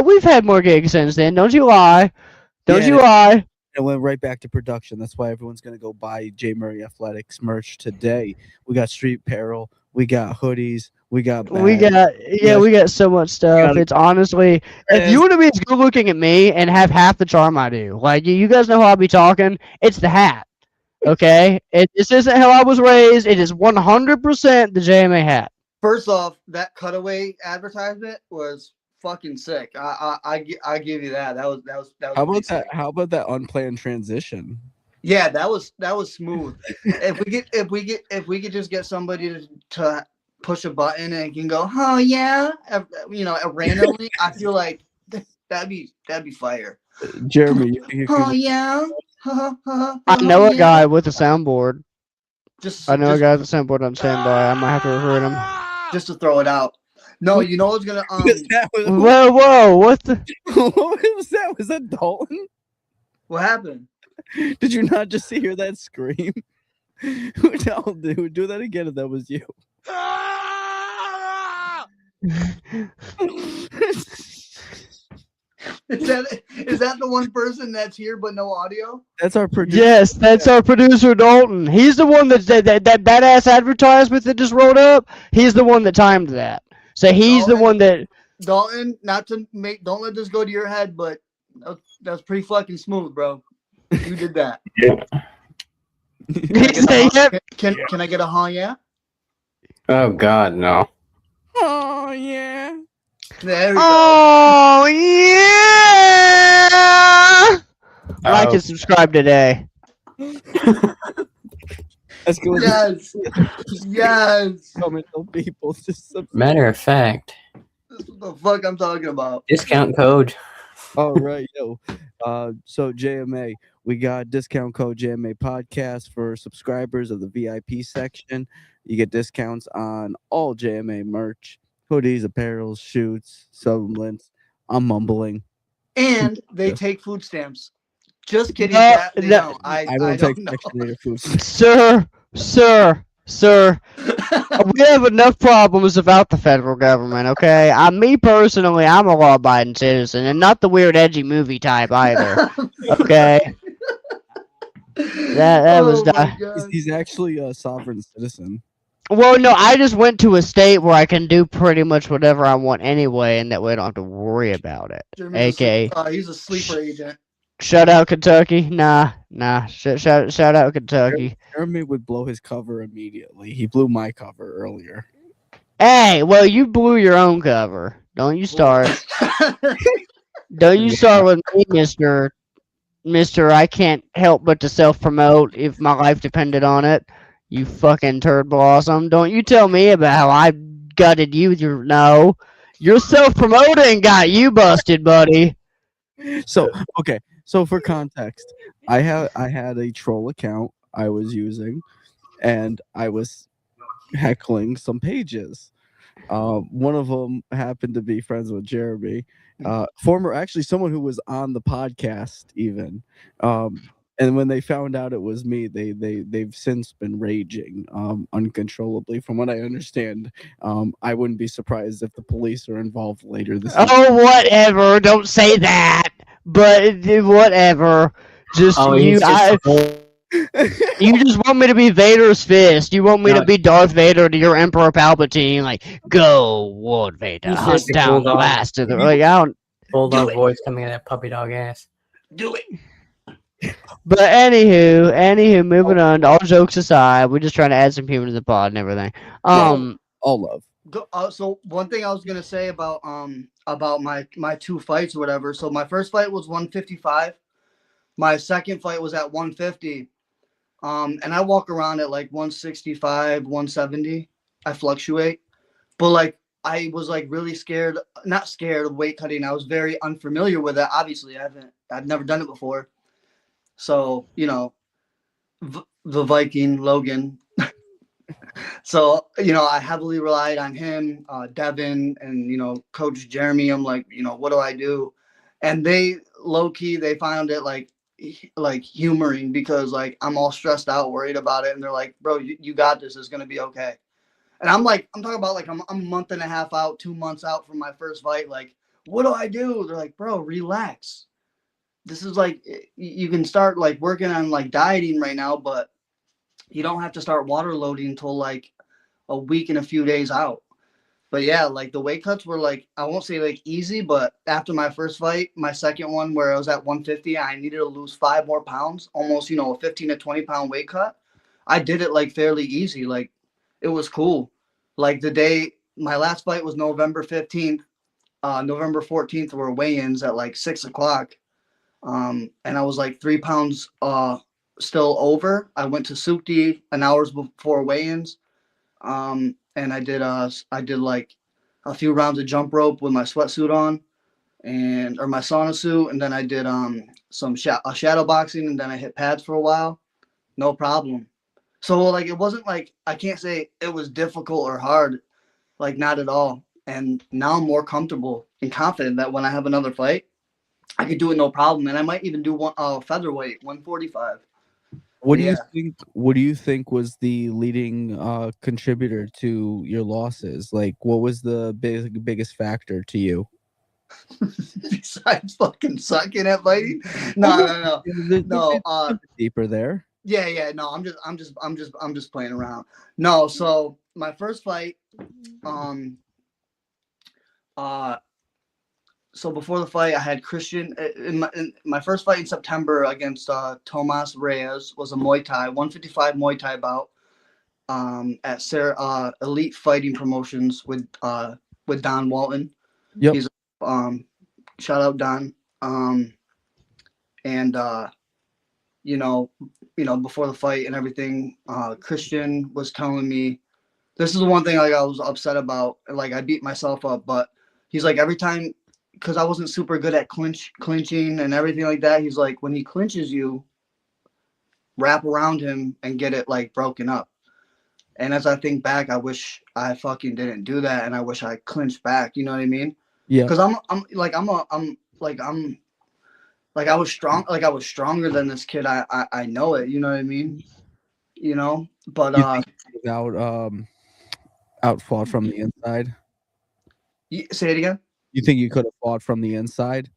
We've had more gigs since then. Don't you lie. Don't you lie. It went right back to production. That's why everyone's going to go buy JMurrayAthletics merch today. We got street apparel. We got hoodies. We got bags. We got so much stuff. It's honestly, if you want to be as good looking at me and have half the charm I do, like you guys know how I'll be talking, it's the hat. Okay? This isn't how I was raised. It is 100% the JMA hat. First off, that cutaway advertisement was fucking sick. I give you that. That was How about that? How about that unplanned transition? Yeah, that was smooth. if we could just get somebody to push a button and can go, oh yeah, randomly, I feel like that'd be fire. Jeremy, oh yeah. I know a guy with a soundboard. I know a guy with a soundboard on standby. I might have to recruit him. Just to throw it out. No, you know what's gonna Whoa! What the? What was that? Was that Dalton? What happened? Did you not just hear that scream? No, dude, do that again if that was you. Is that the one person that's here but no audio? That's our producer. Yes, that's our producer Dalton. He's the one that badass advertisement that just rolled up. He's the one that timed that. So he's the one that Dalton. Don't let this go to your head, but that's pretty fucking smooth, bro. You did that. Yeah. Can I get a huh yeah? Oh God, no. Oh yeah. There we go. Oh yeah! Like and subscribe today. Let's go. Yes. Yes. People just Matter of fact. That's what the fuck I'm talking about. Discount code. All right, yo. So JMA, we got discount code JMA Podcast for subscribers of the VIP section. You get discounts on all JMA merch, hoodies, apparel, shoots, supplements. I'm mumbling. And they take food stamps. Just kidding. I don't take Section 8 food stamps. Sir. We have enough problems without the federal government, okay? Me personally, I'm a law-abiding citizen, and not the weird edgy movie type either. Okay? That was He's actually a sovereign citizen. Well, no, I just went to a state where I can do pretty much whatever I want anyway, and that way I don't have to worry about it. Okay. He's a sleeper agent. Shout out Kentucky. Nah. Shout out Kentucky. Jeremy would blow his cover immediately. He blew my cover earlier. Hey, well, you blew your own cover. Don't you start. Don't you start with me, Mister. I can't help but to self-promote if my life depended on it. You fucking turd blossom. Don't you tell me about how I gutted you. You're self-promoting got you busted, buddy. So, okay. So for context, I had a troll account I was using, and I was heckling some pages. One of them happened to be friends with Jeremy, someone who was on the podcast even. And when they found out it was me, they've since been raging uncontrollably. From what I understand, I wouldn't be surprised if the police are involved later this year. Oh, whatever! Don't say that. But whatever. Just you just want me to be Vader's fist. You want me to be Darth Vader to your Emperor Palpatine, like go, Lord Vader, hunt down the last of the. Like I don't. Bulldog voice coming out of that puppy dog ass. Do it. But anywho, moving on. All jokes aside, we're just trying to add some humor to the pod and everything. All love. So one thing I was gonna say about my two fights or whatever. So my first fight was 155. My second fight was at 150. And I walk around at like 165, 170. I fluctuate, but like I was like really scared, not scared of weight cutting. I was very unfamiliar with it. Obviously, I've never done it before. So the Viking Logan. So I heavily relied on him, Devin, and Coach Jeremy. I'm like, what do I do? And they low key they found it like humoring because like I'm all stressed out, worried about it, and they're like, bro, you got this. It's gonna be okay. And I'm talking about like I'm a month and a half out, 2 months out from my first fight. Like, what do I do? They're like, bro, relax. This is like you can start like working on like dieting right now, but you don't have to start water loading until like a week and a few days out. But yeah, like the weight cuts were like, I won't say like easy, but after my first fight, my second one where I was at 150, I needed to lose 5 more pounds, almost, a 15 to 20 pound weight cut. I did it like fairly easy. Like it was cool. Like my last fight was November 15th, November 14th were weigh-ins at like 6 o'clock. And I was like 3 pounds, still over. I went to Sukhti an hours before weigh-ins. And I did like a few rounds of jump rope with my sweatsuit on or my sauna suit, and then I did some shadow boxing, and then I hit pads for a while. No problem. So like it wasn't like I can't say it was difficult or hard, like not at all. And now I'm more comfortable and confident that when I have another fight, I could do it no problem, and I might even do one featherweight 145. What do you think? What do you think was the leading contributor to your losses? Like, what was the biggest factor to you? Besides fucking sucking at fighting? No. Deeper there. Yeah. No, I'm just playing around. No, so my first fight, so before the fight, I had Christian in my first fight in September against Tomas Reyes was a Muay Thai 155 Muay Thai bout at Elite Fighting Promotions with Don Walton. Yep. He's shout out Don. And before the fight and everything, Christian was telling me this is the one thing like I was upset about. Like I beat myself up, but he's like every time. Because I wasn't super good at clinching and everything like that. He's like, when he clinches you, wrap around him and get it like broken up. And as I think back, I wish I fucking didn't do that, and I wish I clinched back. You know what I mean? Yeah. Because I was strong. Like I was stronger than this kid. I know it. You know what I mean? But out fought from the inside. Say it again. You think you could have fought from the inside?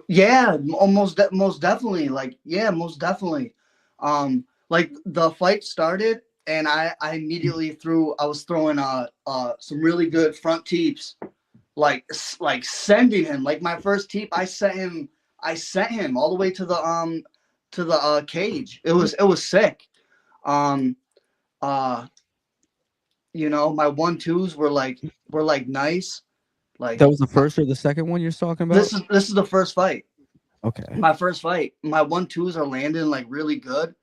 Yeah, most definitely. Like, yeah, most definitely. Like the fight started, and I immediately I was throwing some really good front teeps, like sending him. Like my first teep, I sent him all the way to the cage. It was sick. My 1-2s were like nice. Like that was the first or the second one you're talking about? This is the first fight. Okay. My first fight. My 1-2s are landing like really good,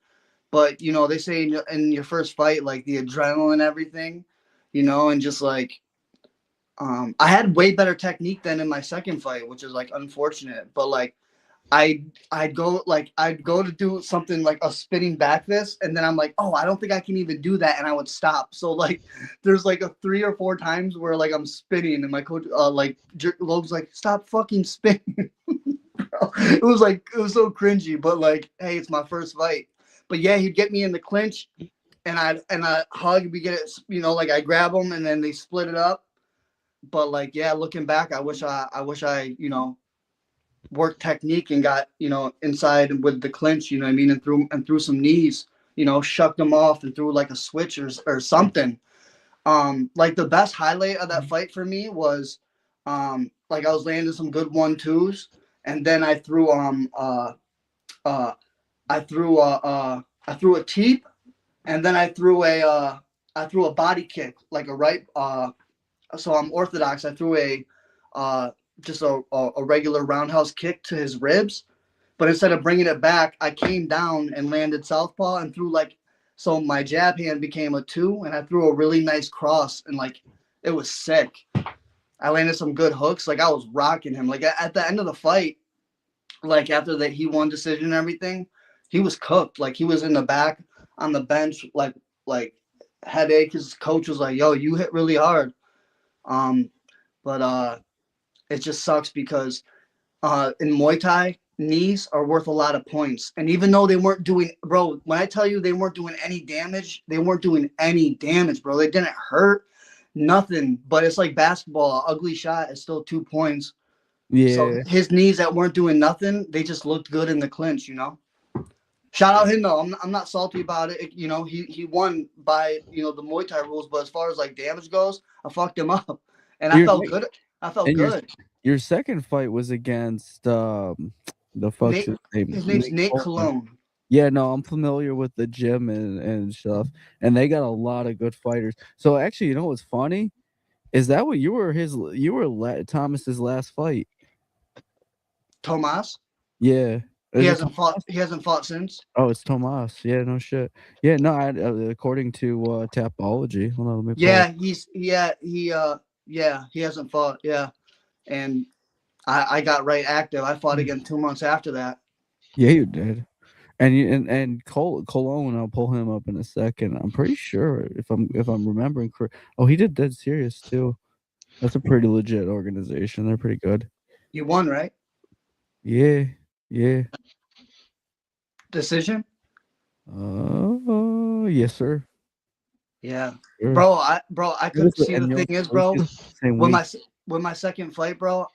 but they say in your first fight, like the adrenaline and everything, and just like I had way better technique than in my second fight, which is like unfortunate. But like I'd go to do something like a spinning back fist, and then I'm like, oh, I don't think I can even do that, and I would stop. So like there's like 3 or 4 times where like I'm spinning, and my coach Logan's like, stop fucking spinning. It was so cringy, but like, hey, it's my first fight. But yeah, he'd get me in the clinch, and I hug, we get it, like I grab them and then they split it up. But like, yeah, looking back, I wish I worked technique and got inside with the clinch, you know what I mean, and threw some knees, shucked them off and threw like a switch or something. Like the best highlight of that fight for me was like I was landing some good 1-2s, and then I threw I threw a teep, and then I threw a body kick, like a right. So I'm orthodox. I threw just a regular roundhouse kick to his ribs, but instead of bringing it back, I came down and landed southpaw and threw so my jab hand became a 2, and I threw a really nice cross, and it was sick. I landed some good hooks. Like I was rocking him. Like at the end of the fight, like after that he won decision and everything, he was cooked. Like he was in the back on the bench, like headache. His coach was like, "Yo, you hit really hard." But it just sucks because in Muay Thai, knees are worth a lot of points. And even though they weren't doing, bro, when I tell you they weren't doing any damage, bro. They didn't hurt, nothing. But it's like basketball. An ugly shot is still 2 points. Yeah. So his knees that weren't doing nothing, they just looked good in the clinch, you know? Shout out him, though. I'm not salty about it. You know, he won by, the Muay Thai rules. But as far as, damage goes, I fucked him up. And I felt good. I felt good. Your second fight was against the fuck's his name? His name's Nate Cologne. Yeah, no, I'm familiar with the gym and stuff, and they got a lot of good fighters. So actually, you know what's funny is that what you were Thomas's last fight. Tomas? Yeah. He hasn't fought since. Oh, it's Tomas. Yeah, no shit. Yeah, no, according to Tapology. Hold on, let me he hasn't fought. Yeah. And I got right active. I fought again 2 months after that. Yeah, you did. And Cologne, I'll pull him up in a second. I'm pretty sure if I'm remembering correct. Oh, he did Dead Serious too. That's a pretty legit organization. They're pretty good. You won, right? Yeah. Decision? Yes, sir. Yeah. Sure. Bro, I couldn't see. The thing is, bro, with my second fight, bro,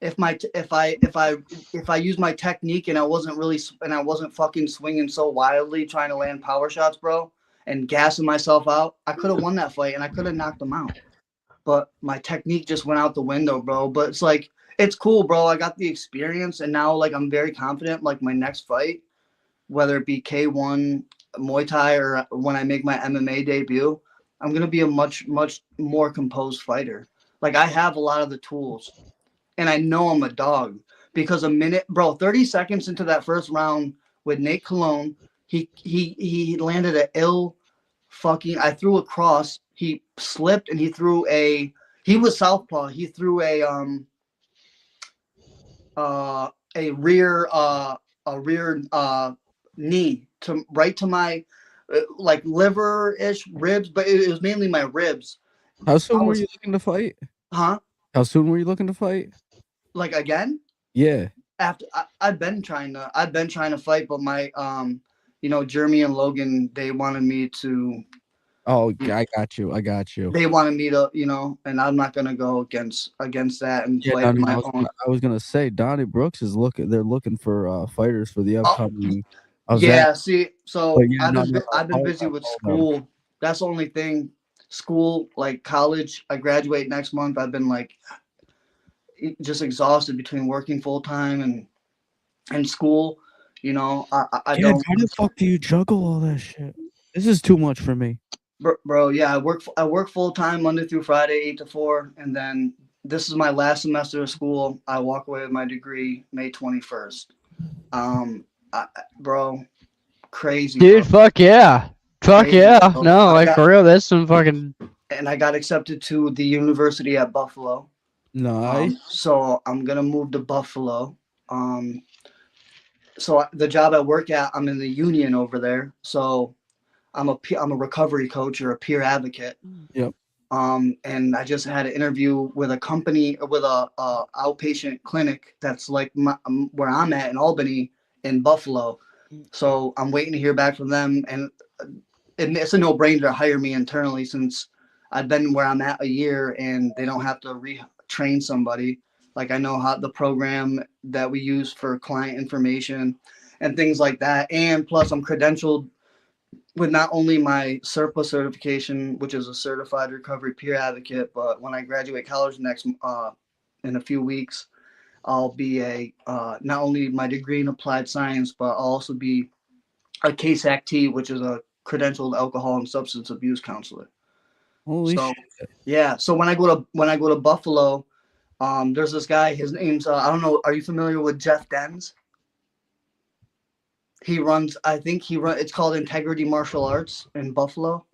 if I use my technique and I wasn't fucking swinging so wildly trying to land power shots, bro, and gassing myself out, I could have won that fight and I could have knocked them out. But my technique just went out the window, bro. But it's cool, bro. I got the experience, and now I'm very confident. Like my next fight, whether it be K1, Muay Thai, or when I make my MMA debut, I'm gonna be a much more composed fighter. Like I have a lot of the tools, and I know I'm a dog because 30 seconds into that first round with Nate Cologne, he landed an ill fucking. I threw a cross. He slipped and he was southpaw. He threw a rear knee to my liver-ish ribs, but it was mainly my ribs. How soon were you looking to fight? Huh? How soon were you looking to fight? Like again? Yeah. After I've been trying to fight, but my Jeremy and Logan, they wanted me to. Oh, I got you. They wanted me to, and I'm not gonna go against that and fight my own. I was gonna say Donnie Brooks is looking. They're looking for fighters for the upcoming. Yeah. See, so I've been busy with school. That's the only thing. School, like college. I graduate next month. I've been just exhausted between working full time and school. I don't. How the fuck do you juggle all that shit? This is too much for me. Bro, yeah, I work full time Monday through Friday, 8 to 4, and then this is my last semester of school. I walk away with my degree May 21st. Bro, crazy, dude. Bro. Fuck yeah, Crazy, yeah. bro. No, for real, that's some fucking. And I got accepted to the university at Buffalo. Nice. So I'm gonna move to Buffalo. So the job I work at, I'm in the union over there. So I'm a recovery coach or a peer advocate. Yep. And I just had an interview with a company with a outpatient clinic that's where I'm at in Albany in Buffalo. So I'm waiting to hear back from them, and it's a no-brainer to hire me internally since I've been where I'm at a year and they don't have to retrain somebody. Like I know how the program that we use for client information and things like that. And plus I'm credentialed with not only my CERPA certification, which is a certified recovery peer advocate, but when I graduate college in a few weeks, I'll be not only my degree in applied science, but I'll also be a CASAC-T, which is a credentialed alcohol and substance abuse counselor. Holy So shit. yeah, so when I go to Buffalo, there's this guy. His name's I don't know. Are you familiar with Jeff Dens? He runs. I think he run. It's called Integrity Martial Arts in Buffalo.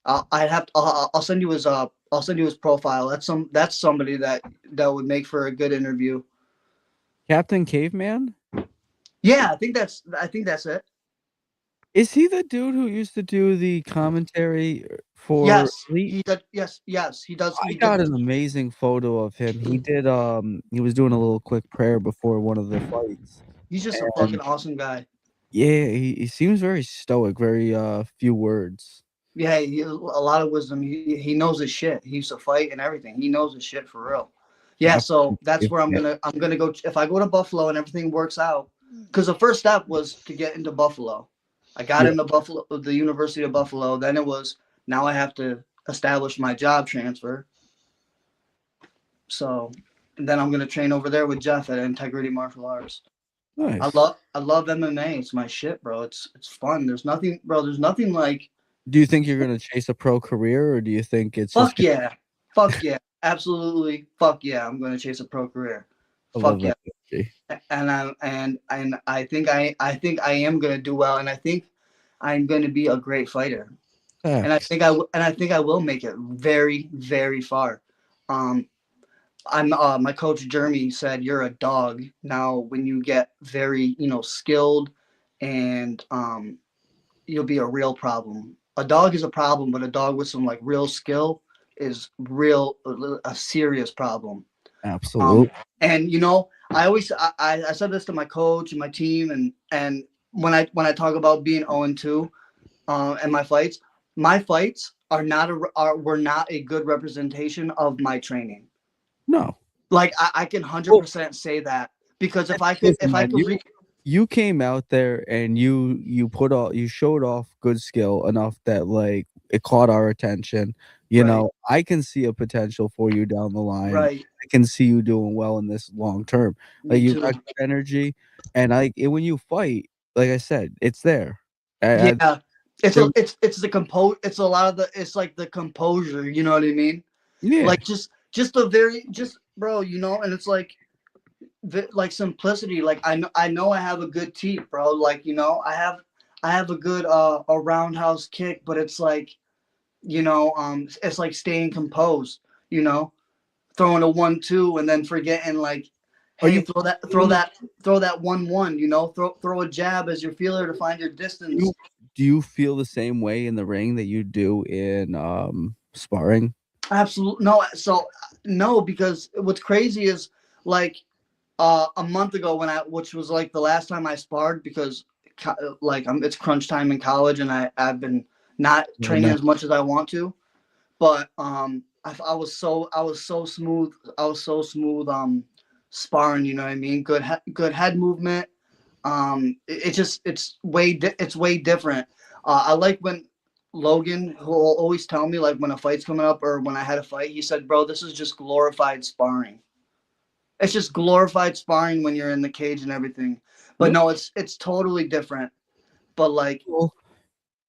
I'll send you his I'll send you his profile. That's somebody that would make for a good interview. Captain Caveman? Yeah, I think that's it. Is he the dude who used to do the commentary for Yes, Elite? he does. Yes, he does. I got an amazing photo of him. He was doing a little quick prayer before one of the fights. He's just a And fucking awesome guy. yeah, he seems very stoic, very few words. Yeah, he has a lot of wisdom. He knows his shit. He used to fight and everything. He knows his shit for real. Yeah, so that's where I'm gonna go. If I go to Buffalo and everything works out, because the first step was to get into Buffalo. I got into Buffalo, the University of Buffalo. Then it was now I have to establish my job transfer. So, and then I'm gonna train over there with Jeff at Integrity Martial Arts. Nice. I love MMA. It's my shit, bro. It's fun. There's nothing like. Do you think you're gonna chase a pro career, or do you think it's Fuck yeah, absolutely, fuck yeah. I'm gonna chase a pro career. Fuck yeah. And I think I am gonna do well, and I think I'm gonna be a great fighter. And I think I will make it very, very far. My coach Jeremy said you're a dog. Now when you get very, skilled, and you'll be a real problem. A dog is a problem, but a dog with some like real skill is a serious problem. Absolutely. And I said this to my coach and my team, and when I talk about being 0-2, and my fights were not a good representation of my training. No. Like I can 100% say that, because if I could you came out there and you showed off good skill enough that like it caught our attention. You know, I can see a potential for you down the line. Right. I can see you doing well in this long term. Like you got good energy, and when you fight, like I said, it's there. Yeah. It's the the composure, you know what I mean? Yeah. Like just bro, and it's like simplicity. Like I know I have a good teeth, bro. Like, I have a good a roundhouse kick, but it's like, it's like staying composed, throwing a 1-2 and then forgetting like, hey, throw that 1-1, throw a jab as your feeler to find your distance. Do you feel the same way in the ring that you do in sparring? Absolutely no. So no, because what's crazy is like a month ago which was like the last time I sparred, because like it's crunch time in college and I've been not training as much as I want to, but I was so smooth. I was so smooth sparring, you know what I mean? Good head movement. It's way different. I like when Logan, who will always tell me like when a fight's coming up or when I had a fight, he said, bro, this is just glorified sparring. It's just glorified sparring when you're in the cage and everything. But no, it's totally different. But like,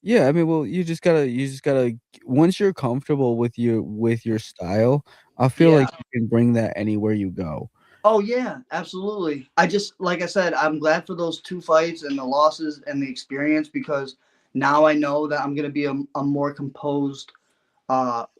yeah, I mean, well, you just gotta once you're comfortable with your style, I feel like you can bring that anywhere you go. Oh yeah, absolutely. I just, like I said, I'm glad for those 2 fights and the losses and the experience, because now I know that I'm gonna be a more composed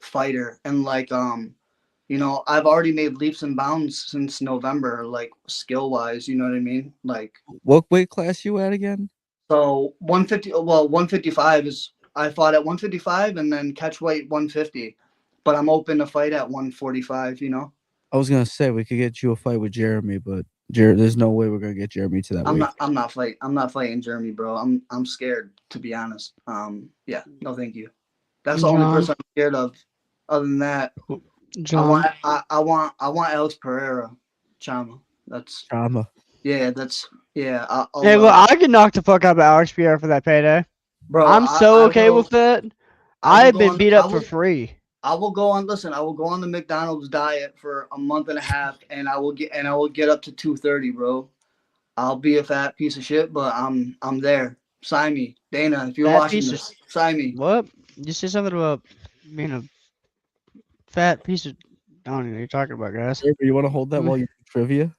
fighter, and like I've already made leaps and bounds since November, like skill wise, you know what I mean? Like, what weight class you at again? So 155 is, I fought at 155 and then catch weight 150, but I'm open to fight at 145, I was gonna say we could get you a fight with Jeremy, but there's no way we're gonna get Jeremy to that weight. I'm not fighting Jeremy, bro. I'm scared, to be honest. Yeah, no thank you. That's the only person I'm scared of. Other than that, John. I want Alex Pereira, Chama. That's Chama. Yeah, that's Hey, look, I can knock the fuck out of Alex Pierre for that payday. Bro, I'm so okay with it. I've been beat up for free. I will go on. Listen, I will go on the McDonald's diet for a month and a half, and I will get up to 230, bro. I'll be a fat piece of shit, but I'm there. Sign me, Dana. If you're Fat watching piece of this, sign me. What? You said something about being a fat piece of. I don't know what you're talking about, guys. You want to hold that while you do trivia?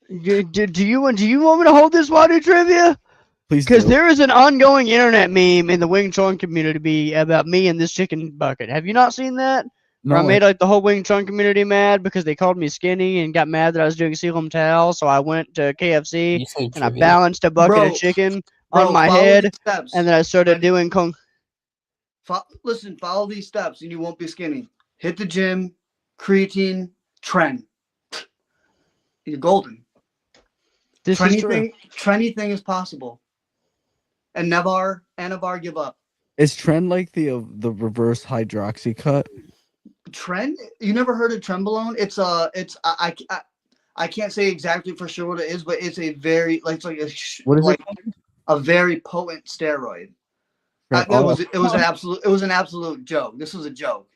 Do you want me to hold this while I do trivia? Please Because do. there is an ongoing internet meme in the Wing Chun community about me and this chicken bucket. Have you not seen that? Where I No, made like the whole Wing Chun community mad because they called me skinny and got mad that I was doing Sealam Tao. So I went to KFC You say and I trivia. balanced a bucket Bro, of chicken Bro, on my follow head, these steps. and then I started Ready? doing kung. Listen, follow these steps, and you won't be skinny. Hit the gym, creatine, trend. You're golden. This is true. Anything is possible. And never give up. is trend like the reverse hydroxy cut? Trend? You never heard of trenbolone? I can't say exactly for sure what it is, but it's a very What is like it? a very potent steroid. Trend- It was an absolute joke. This was a joke.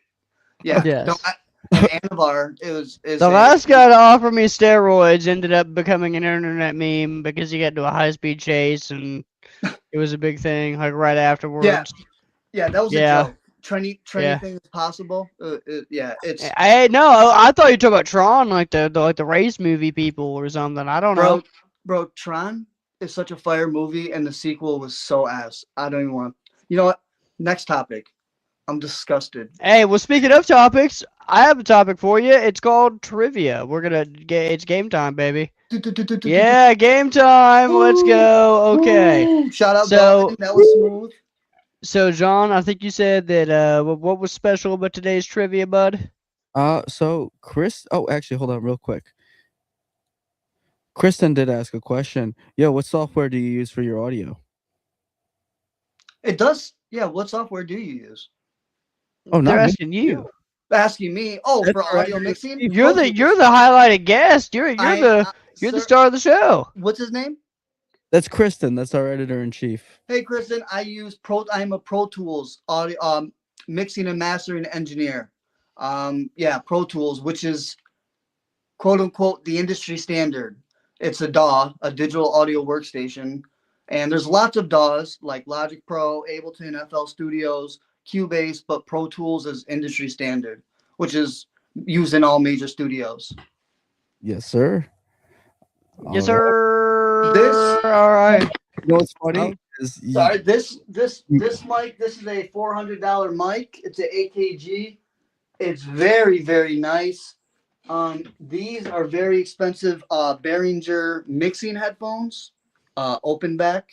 Yeah. Yes. And Anavar is The last guy to offer me steroids ended up becoming an internet meme because he got into a high-speed chase and it was a big thing like right afterwards. Yeah, that was a joke. Trendy thing is possible. It's I thought you were talking about Tron, like the race movie people or something. I don't know. Bro, Tron is such a fire movie, and the sequel was so ass. I don't even want. You know what? Next topic. I'm disgusted. Hey, well, speaking of topics, I have a topic for you. It's called trivia. It's game time, baby. Yeah, game time. Let's go. Okay. Shout out, So- Dalton. That was smooth. So, John, I think you said that. What was special about today's trivia, bud? So Chris. Oh, actually, hold on, real quick. Kristen did ask a question. Yo, what software do you use for your audio? It does. Yeah. What software do you use? Oh, They're not me. asking you. Asking me. Oh, That's for all right. audio mixing. You're the highlighted guest. You're the sir, star of the show. What's his name? That's Kristen. That's our editor in chief. Hey, Kristen. I'm a Pro Tools audio mixing and mastering engineer. Pro Tools, which is quote unquote the industry standard. It's a DAW, a digital audio workstation, and there's lots of DAWs like Logic Pro, Ableton, FL Studios, Cubase, but Pro Tools is industry standard, which is used in all major studios. Yes, sir. Yes, All right. sir. All right. You know what's funny? Sorry, this mic. This is a $400 mic. It's an AKG. It's very, very nice. These are very expensive Behringer mixing headphones, open back.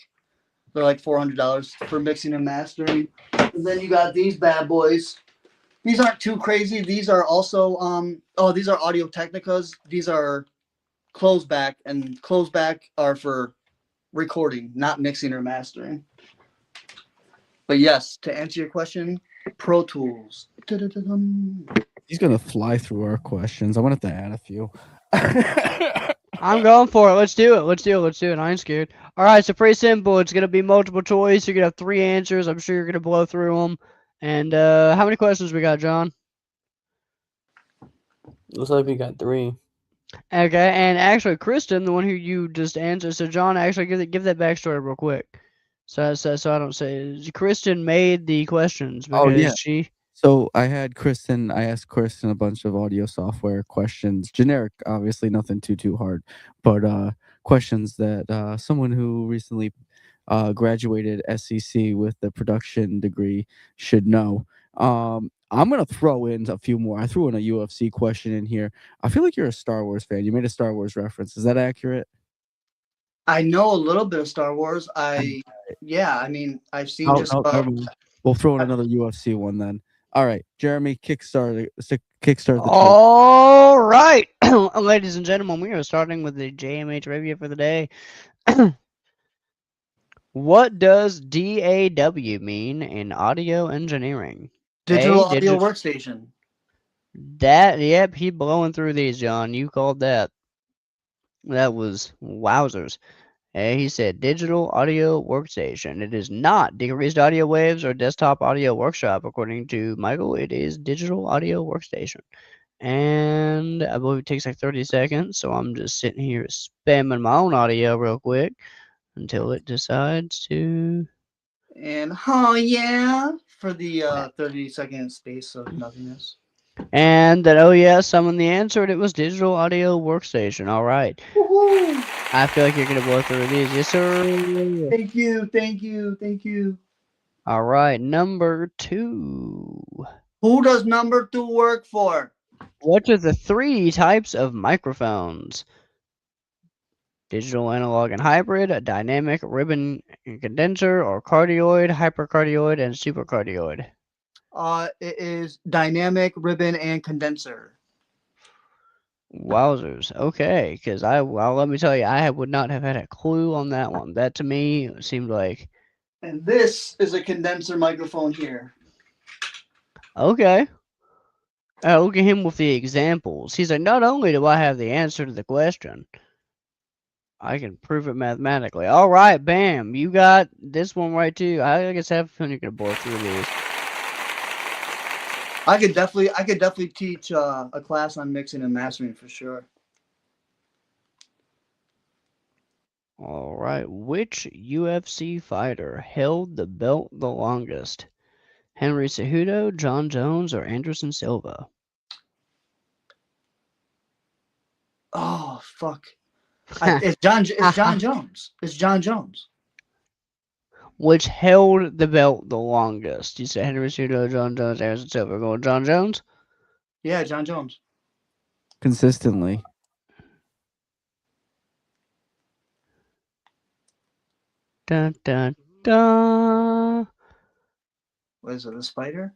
They're like $400 for mixing and mastering. And then you got these bad boys. These aren't too crazy. These are also these are Audio Technicas. These are closed back, and closed back are for recording, not mixing or mastering. But yes, to answer your question, Pro Tools. He's gonna fly through our questions. I'm gonna have to add a few. I'm going for it. Let's do it. I ain't scared. All right, so pretty simple. It's gonna be multiple choice. You're gonna have 3 answers. I'm sure you're gonna blow through them. And how many questions we got, John? Looks like we got 3. Okay, and actually, Kristen, the one who you just answered. So, John, actually, give that backstory real quick. So I don't say Kristen made the questions because Oh, yeah. she. So I asked Kristen a bunch of audio software questions, generic, obviously nothing too hard, but questions that someone who recently graduated SEC with the production degree should know. I'm gonna throw in a few more. I threw in a UFC question in here. I feel like you're a Star Wars fan. You made a Star Wars reference. Is that accurate? I know a little bit of Star Wars. I've seen We'll throw in another UFC one then. All right, Jeremy, kickstart the All right, ladies and gentlemen, we are starting with the JMA trivia for the day. What does DAW mean in audio engineering? digital audio workstation. Yep, he blowing through these, John. You called that. That was wowzers. And he said digital audio workstation. It is not Decreased Audio Waves or Desktop Audio Workshop. According to Michael, it is digital audio workstation. And I believe it takes like 30 seconds. So I'm just sitting here spamming my own audio real quick until it decides to. And oh yeah, for the 30-second space of nothingness. And that, oh yeah, someone the answer, and it was digital audio workstation. All right. Woohoo! I feel like you're going to blow through these. Yes, sir. Thank you, thank you, thank you. All right. Number 2. Who does number 2 work for? What are the 3 types of microphones? Digital, analog, and hybrid, a dynamic, ribbon, and condenser, or cardioid, hypercardioid, and supercardioid? It is dynamic, ribbon, and condenser. Wowzers. Okay, because well, let me tell you, I would not have had a clue on that one. That to me seemed like. And this is a condenser microphone here. Okay. Look at him with the examples. He's like, not only do I have the answer to the question, I can prove it mathematically. All right, bam. You got this one right too. I guess I have a feeling you're gonna bore through these. I could definitely teach a class on mixing and mastering for sure. All right. Which UFC fighter held the belt the longest? Henry Cejudo, John Jones, or Anderson Silva? Oh fuck! It's John Jones. It's John Jones. Which held the belt the longest? You said Henry Cejudo, John Jones, Anderson Silva. Going John Jones? Yeah, John Jones. Consistently. Dun, dun, dun. What is it? The spider?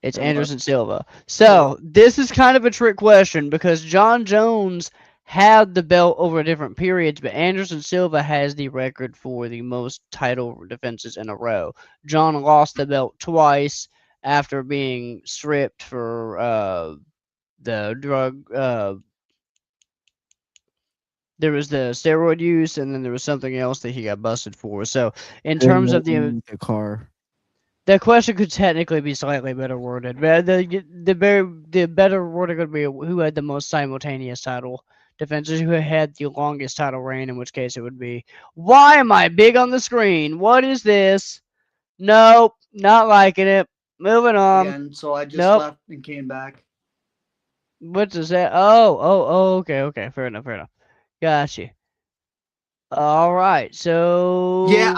It's Or Anderson Silva. So this is kind of a trick question because John Jones had the belt over different periods, but Anderson Silva has the record for the most title defenses in a row. John lost the belt twice after being stripped for the drug. There was the steroid use, and then there was something else that he got busted for. So in terms of the car. that question could technically be slightly better worded, but the better wording would be who had the most simultaneous title defenses, who had the longest title reign, in which case it would be. Why am I big on the screen? What is this? Nope, not liking it. Moving on. Again, so I just Nope. left and came back. What does that? Oh, okay. Fair enough. Gotcha. All right, so Yeah,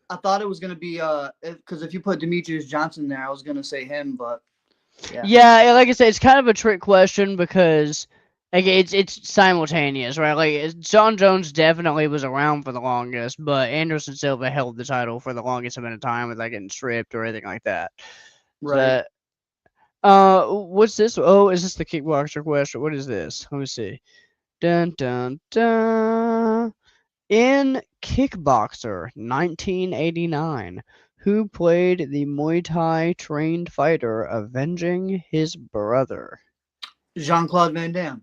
I thought it was gonna be because if you put Demetrius Johnson there, I was gonna say him, but yeah, like I said, it's kind of a trick question because like it's simultaneous, right? Like John Jones definitely was around for the longest, but Anderson Silva held the title for the longest amount of time without getting stripped or anything like that. right. What's this? Oh, is this the kickboxer question? What is this? Let me see. Dun dun dun. In Kickboxer 1989, who played the Muay Thai trained fighter avenging his brother? Jean-Claude Van Damme.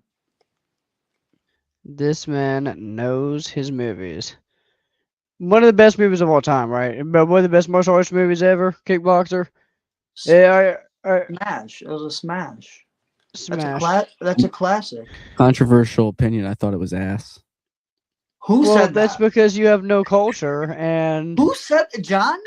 This man knows his movies. One of the best movies of all time, right? But one of the best martial arts movies ever, Kickboxer. Yeah, Smash. It was a smash. smash. That's a classic. Controversial opinion. I thought it was ass. Who Well, said that's that? because you have no culture, and Who said John?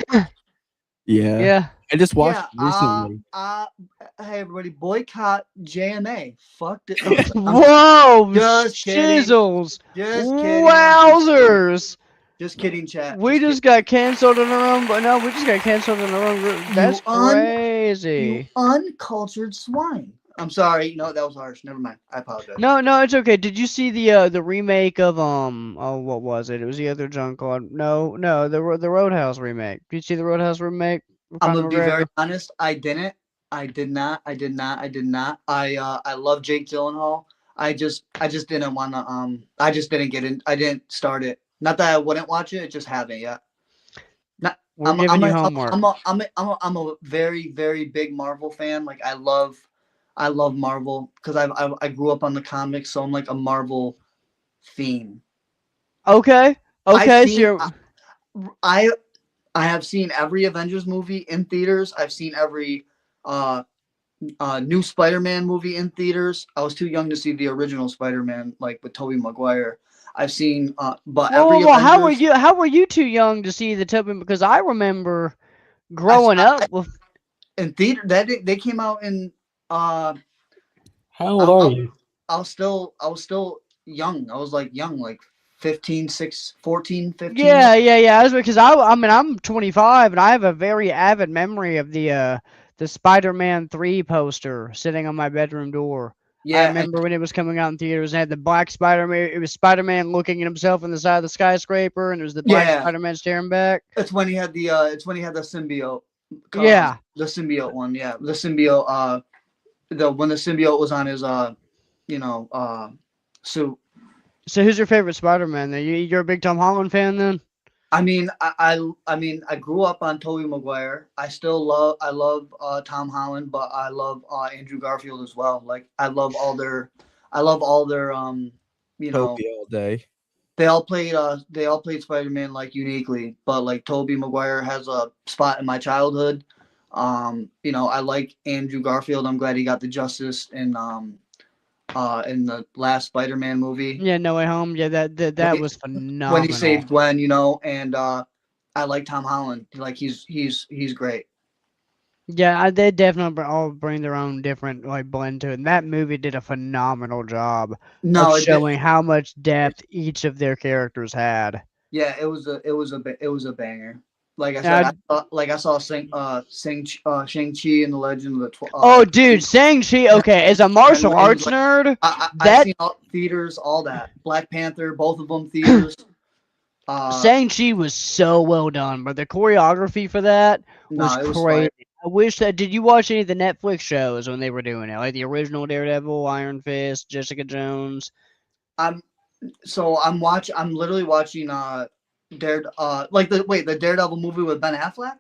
Yeah. I just watched it recently. Hey everybody, boycott JMA. Fuck it. Whoa, Just kidding. shizzles, Just kidding. wowzers. Just kidding, chat. We just got canceled in our own. No, we just got canceled in our own group. That's You crazy. uncultured swine. I'm sorry. No, that was harsh. Never mind. I apologize. No, it's okay. Did you see the remake of oh, what was it? It was the other Jean-Claude. No, the Roadhouse remake. Did you see the Roadhouse remake? I'm gonna be very honest. I didn't. I did not. I love Jake Gyllenhaal. I just didn't wanna I just didn't get in. I didn't start it. Not that I wouldn't watch it. Just haven't yet. We're giving you homework. I'm a very, very big Marvel fan. Like I love Marvel because I grew up on the comics, so I'm like a Marvel fiend. Okay. Okay, so seen, you're I I have seen every Avengers movie in theaters. I've seen every uh new Spider-Man movie in theaters. I was too young to see the original Spider-Man, like with Tobey Maguire. I've seen, but every well, how were Avengers. you? How were you too young to see the Tobey? Because I remember growing I up with. in theater that they came out in. How old are I, you? I was still young. I was like young, like 15, 6, 14, 15. Yeah. Because I mean, I'm 25, and I have a very avid memory of the Spider-Man 3 poster sitting on my bedroom door. I Yeah, and remember when it was coming out in theaters, and had the black Spider-Man. It was Spider-Man looking at himself on the side of the skyscraper, and it was the black yeah, Spider-Man staring back. it's when he had the symbiote. Yeah. The symbiote one. Yeah, the symbiote. When the symbiote was on his you know, suit. So who's your favorite Spider-Man? Then you're a big Tom Holland fan then? I mean, I grew up on Tobey Maguire. I love Tom Holland, but I love Andrew Garfield as well. Like I love all their you know, Toby all day. they all played Spider-Man like uniquely, but like Tobey Maguire has a spot in my childhood. You know, I like Andrew Garfield. I'm glad he got the justice in the last Spider-Man movie Yeah, No Way Home. Yeah, that was when he phenomenal. saved Gwen, you know, and I like Tom Holland. Like he's great. Yeah, they definitely all bring their own different like blend to it. And that movie did a phenomenal job of No, showing how much depth each of their characters had. yeah, it was a banger. Like I said, And I saw Shang-Chi and the Legend of the oh, dude, Shang-Chi. Okay, as a martial arts Like, nerd, I've that seen all theaters, all that. Black Panther, both of them theaters. Shang-Chi was so well done, but the choreography for that was No, it was crazy. fire. I wish that. Did you watch any of the Netflix shows when they were doing it, like the original Daredevil, Iron Fist, Jessica Jones? I'm I'm literally watching the Daredevil movie with Ben Affleck.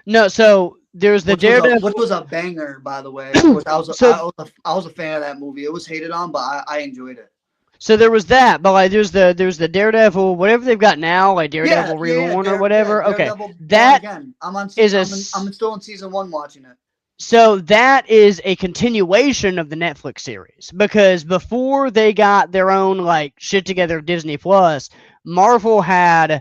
No, so there's the Daredevil. Which was a banger, by the way. Which So I was a fan of that movie. It was hated on, but I enjoyed it. So there was that, but like there's the Daredevil, whatever they've got now, like Daredevil Reborn or whatever. Okay, Daredevil that Born Again. I'm still in season 1 watching it. so that is a continuation of the Netflix series because before they got their own like shit together of Disney Plus, Marvel had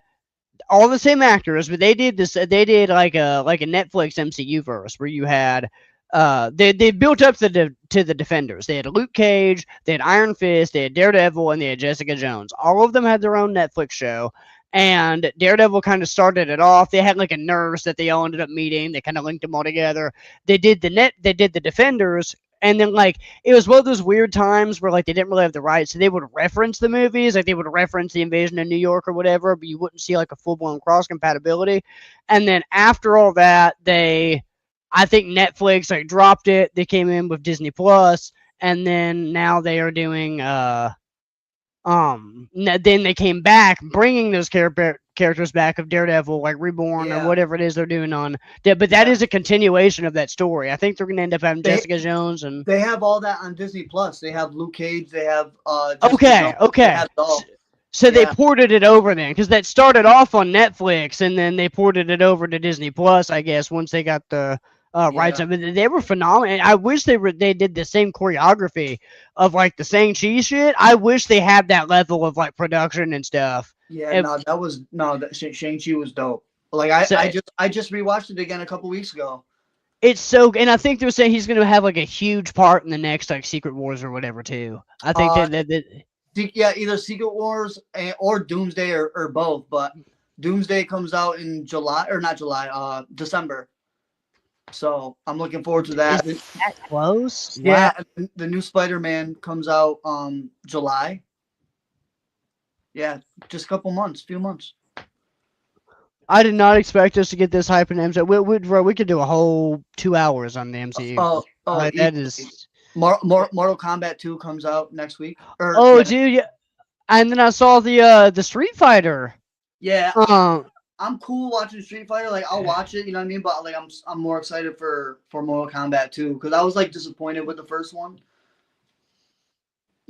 all the same actors, but they did this. They did like a Netflix MCU verse where you had they built up to the Defenders. They had Luke Cage, they had Iron Fist, they had Daredevil, and they had Jessica Jones. All of them had their own Netflix show. And Daredevil kind of started it off. They had like a nurse that they all ended up meeting. They kind of linked them all together. They did the Defenders, and then like it was one of those weird times where like they didn't really have the rights, so they would reference the movies, like they would reference the invasion of New York or whatever, but you wouldn't see like a full blown cross compatibility. And then after all that, I think Netflix like dropped it. They came in with Disney Plus, and then now they are doing then they came back bringing those characters back of Daredevil like Reborn or whatever it is they're doing on. But that is a continuation of that story. I think they're going to end up having Jessica Jones and they have all that on Disney Plus. They have Luke Cage. They have okay. They have it all. So they ported it over then because that started off on Netflix and then they ported it over to Disney Plus, I guess, once they got the rights of it. They were phenomenal. I wish they did the same choreography of like the Shang-Chi shit. I wish they had that level of like production and stuff. Yeah, Shang-Chi was dope. Like I just rewatched it again a couple weeks ago. It's so, and I think they're saying he's going to have like a huge part in the next like Secret Wars or whatever too. I think either Secret Wars or Doomsday or both. But Doomsday comes out in December. So I'm looking forward to that. Is that close? Yeah, wow. The new Spider-Man comes out July. Yeah, just a few months. I did not expect us to get this hype in MCU. We could do a whole 2 hours on the MCU. That is Mortal Kombat 2 comes out next week. Dude, yeah. And then I saw the Street Fighter. Yeah. I'm cool watching Street Fighter. Like I'll watch it, you know what I mean? But like I'm more excited for Mortal Kombat 2 because I was like disappointed with the first one.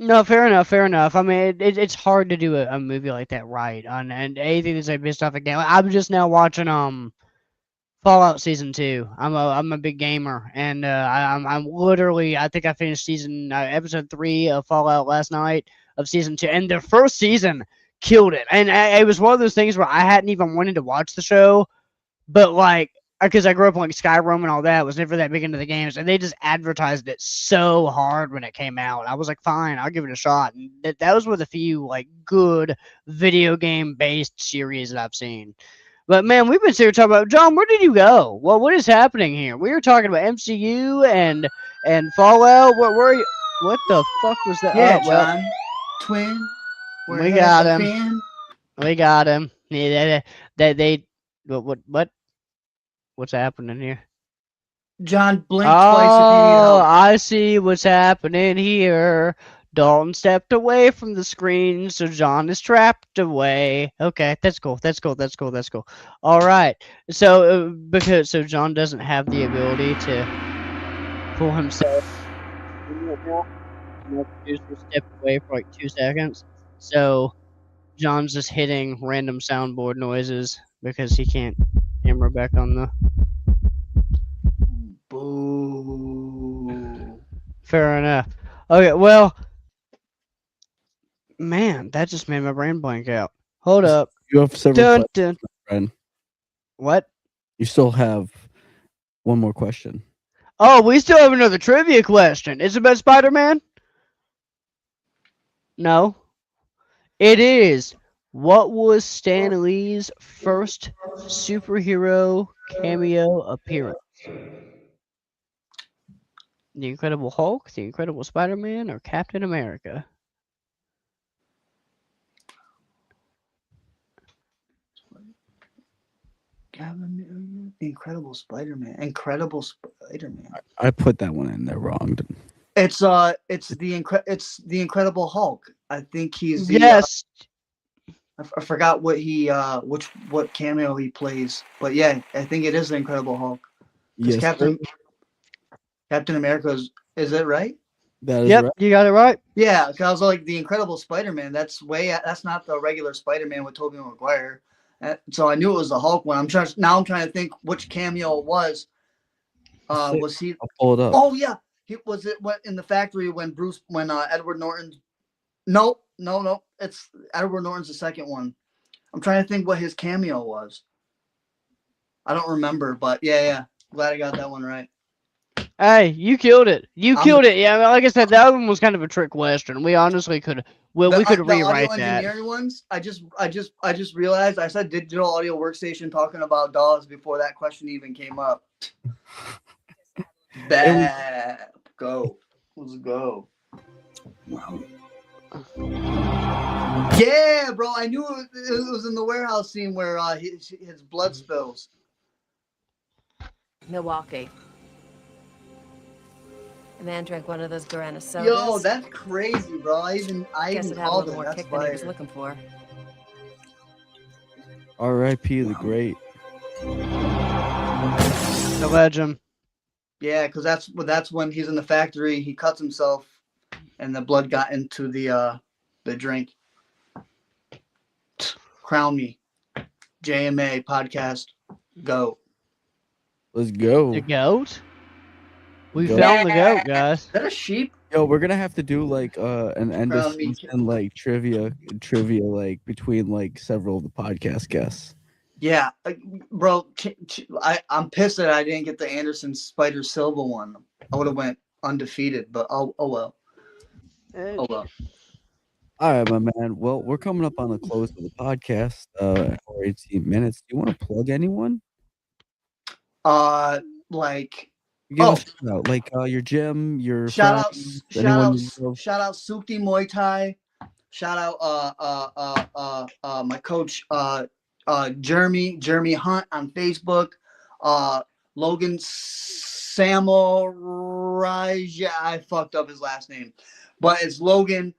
No, fair enough, fair enough. I mean, it's hard to do a movie like that right, and anything that's like based off a game. I'm just now watching Fallout Season 2. I'm a big gamer, and I'm literally, I think I finished episode 3 of Fallout last night of Season 2, and the first season killed it. And it was one of those things where I hadn't even wanted to watch the show, but like, because I grew up on like Skyrim and all that, was never that big into the games, and they just advertised it so hard when it came out. I was like, fine, I'll give it a shot. And that was one of the few like good video game based series that I've seen. But man, we've been sitting here talking about John. Where did you go? Well, what is happening here? We were talking about MCU and Fallout. What were you? What the fuck was that? Yeah, Oh, well, John. Twin. we got him. Been. We got him. Yeah, they what? What's happening here? John, blink twice if you need Oh, help. I see what's happening here. Dalton stepped away from the screen, so John is trapped away. Okay, that's cool. That's cool. That's cool. That's cool. All right. So so John doesn't have the ability to pull himself. The producer stepped away for like 2 seconds, so John's just hitting random soundboard noises because he can't camera back on the. Boo. Fair enough. Okay, well, man, that just made my brain blank out. Hold up. You have several Dun, questions, dun. friend. What? You still have one more question. Oh, we still have another trivia question. Is it about Spider-Man? No. It is. What was Stan Lee's first superhero cameo appearance? The Incredible Hulk, The Incredible Spider-Man, or Captain America? The Incredible Spider-Man. Incredible Spider-Man. I put that one in there wrong. It's the Incredible Hulk. I think he's the, Yes. I forgot what what cameo he plays, but yeah, I think it is the Incredible Hulk. Yes, Captain America is it right? that is Yep, right. you got it right. Yeah, because I was like the Incredible Spider-Man. That's not the regular Spider-Man with Tobey Maguire. So I knew it was the Hulk one. I'm trying to think which cameo it was. Was he? I'll pull it up. Oh yeah, was it in the factory when Edward Norton? No. It's Edward Norton's the second one. I'm trying to think what his cameo was. I don't remember, but yeah. Glad I got that one right. Hey, you killed it. Killed it. Yeah, like I said, that one was kind of a trick question. We honestly could. Well, we could rewrite audio that. Engineering ones. I just realized I said digital audio workstation talking about dogs before that question even came up. Bad. Go. Let's go. Wow. Yeah, bro. I knew it was in the warehouse scene where his blood spills. Milwaukee. A man drank one of those Guarana sodas. Yo, that's crazy, bro. I Guess even it had a called little it. more That's kick than he was fire. looking for. R.I.P. the great. The legend. Yeah, because that's when he's in the factory. He cuts himself, and the blood got into the drink. Crown me, JMA Podcast. Go. Let's go. The goat? We Goat. found the goat, guys. Is that a sheep? Yo, we're gonna have to do like an end of Crown me. season like trivia like between like several of the podcast guests. Yeah, bro. I'm pissed that I didn't get the Anderson Spider Silva one. I would have went undefeated, but oh well. Oh well. All right, my man. Well, we're coming up on the close of the podcast. For 18 minutes. Do you want to plug anyone? Like. Give a shout out, like your gym, your Shout out Sukhti Muay Thai. Shout out my coach Jeremy Hunt on Facebook. Logan Samurai. Yeah, I fucked up his last name, but it's Logan.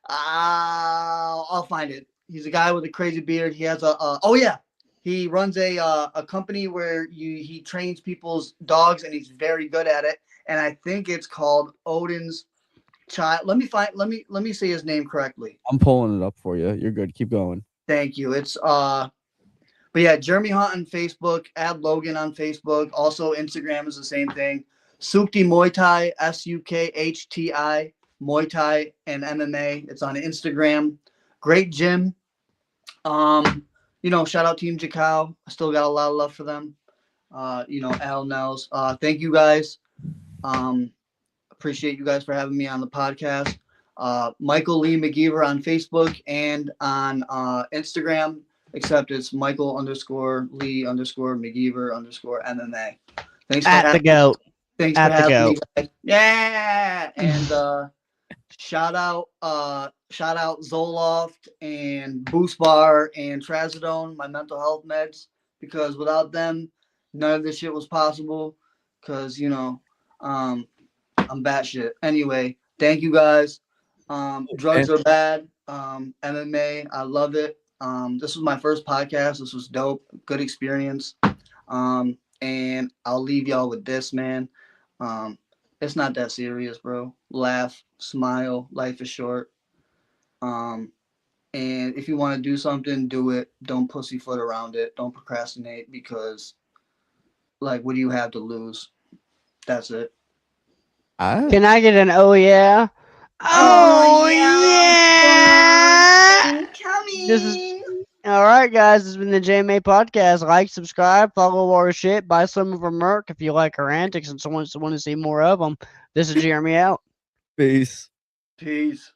I'll find it. He's a guy with a crazy beard. He has he runs a company where he trains people's dogs, and he's very good at it. And I think it's called Odin's child. Let me say his name correctly. I'm pulling it up for you. You're good. Keep going. Thank you. It's but yeah, Jeremy Hunt on Facebook, add Logan on Facebook. Also, Instagram is the same thing. Sukhti Muay Thai, SUKHTI, Muay Thai and MMA. It's on Instagram. Great gym. Shout out Team Jucao. I still got a lot of love for them. Al Nels. Thank you guys. Appreciate you guys for having me on the podcast. Michael Lee McGeever on Facebook and on Instagram. Except it's Michael_Lee_McGeever_MMA. Thanks for At the goat. Thanks At for the having goat. me, guys. Yeah, and shout out Zoloft and Boost Bar and Trazodone, my mental health meds, because without them, none of this shit was possible. Because I'm batshit. Anyway, thank you guys. Drugs are bad. MMA, I love it. This was my first podcast. This was dope. Good experience. And I'll leave y'all with this, man. It's not that serious, bro. Laugh, smile. Life is short. And if you want to do something, do it. Don't pussyfoot around it. Don't procrastinate because, what do you have to lose? That's it. Can I get an oh yeah? Oh yeah! This is all right, guys. This has been the JMA Podcast. Like, subscribe, follow our shit, buy some of our merch if you like our antics and someone want to see more of them. This is Jeremy out. Peace. Peace.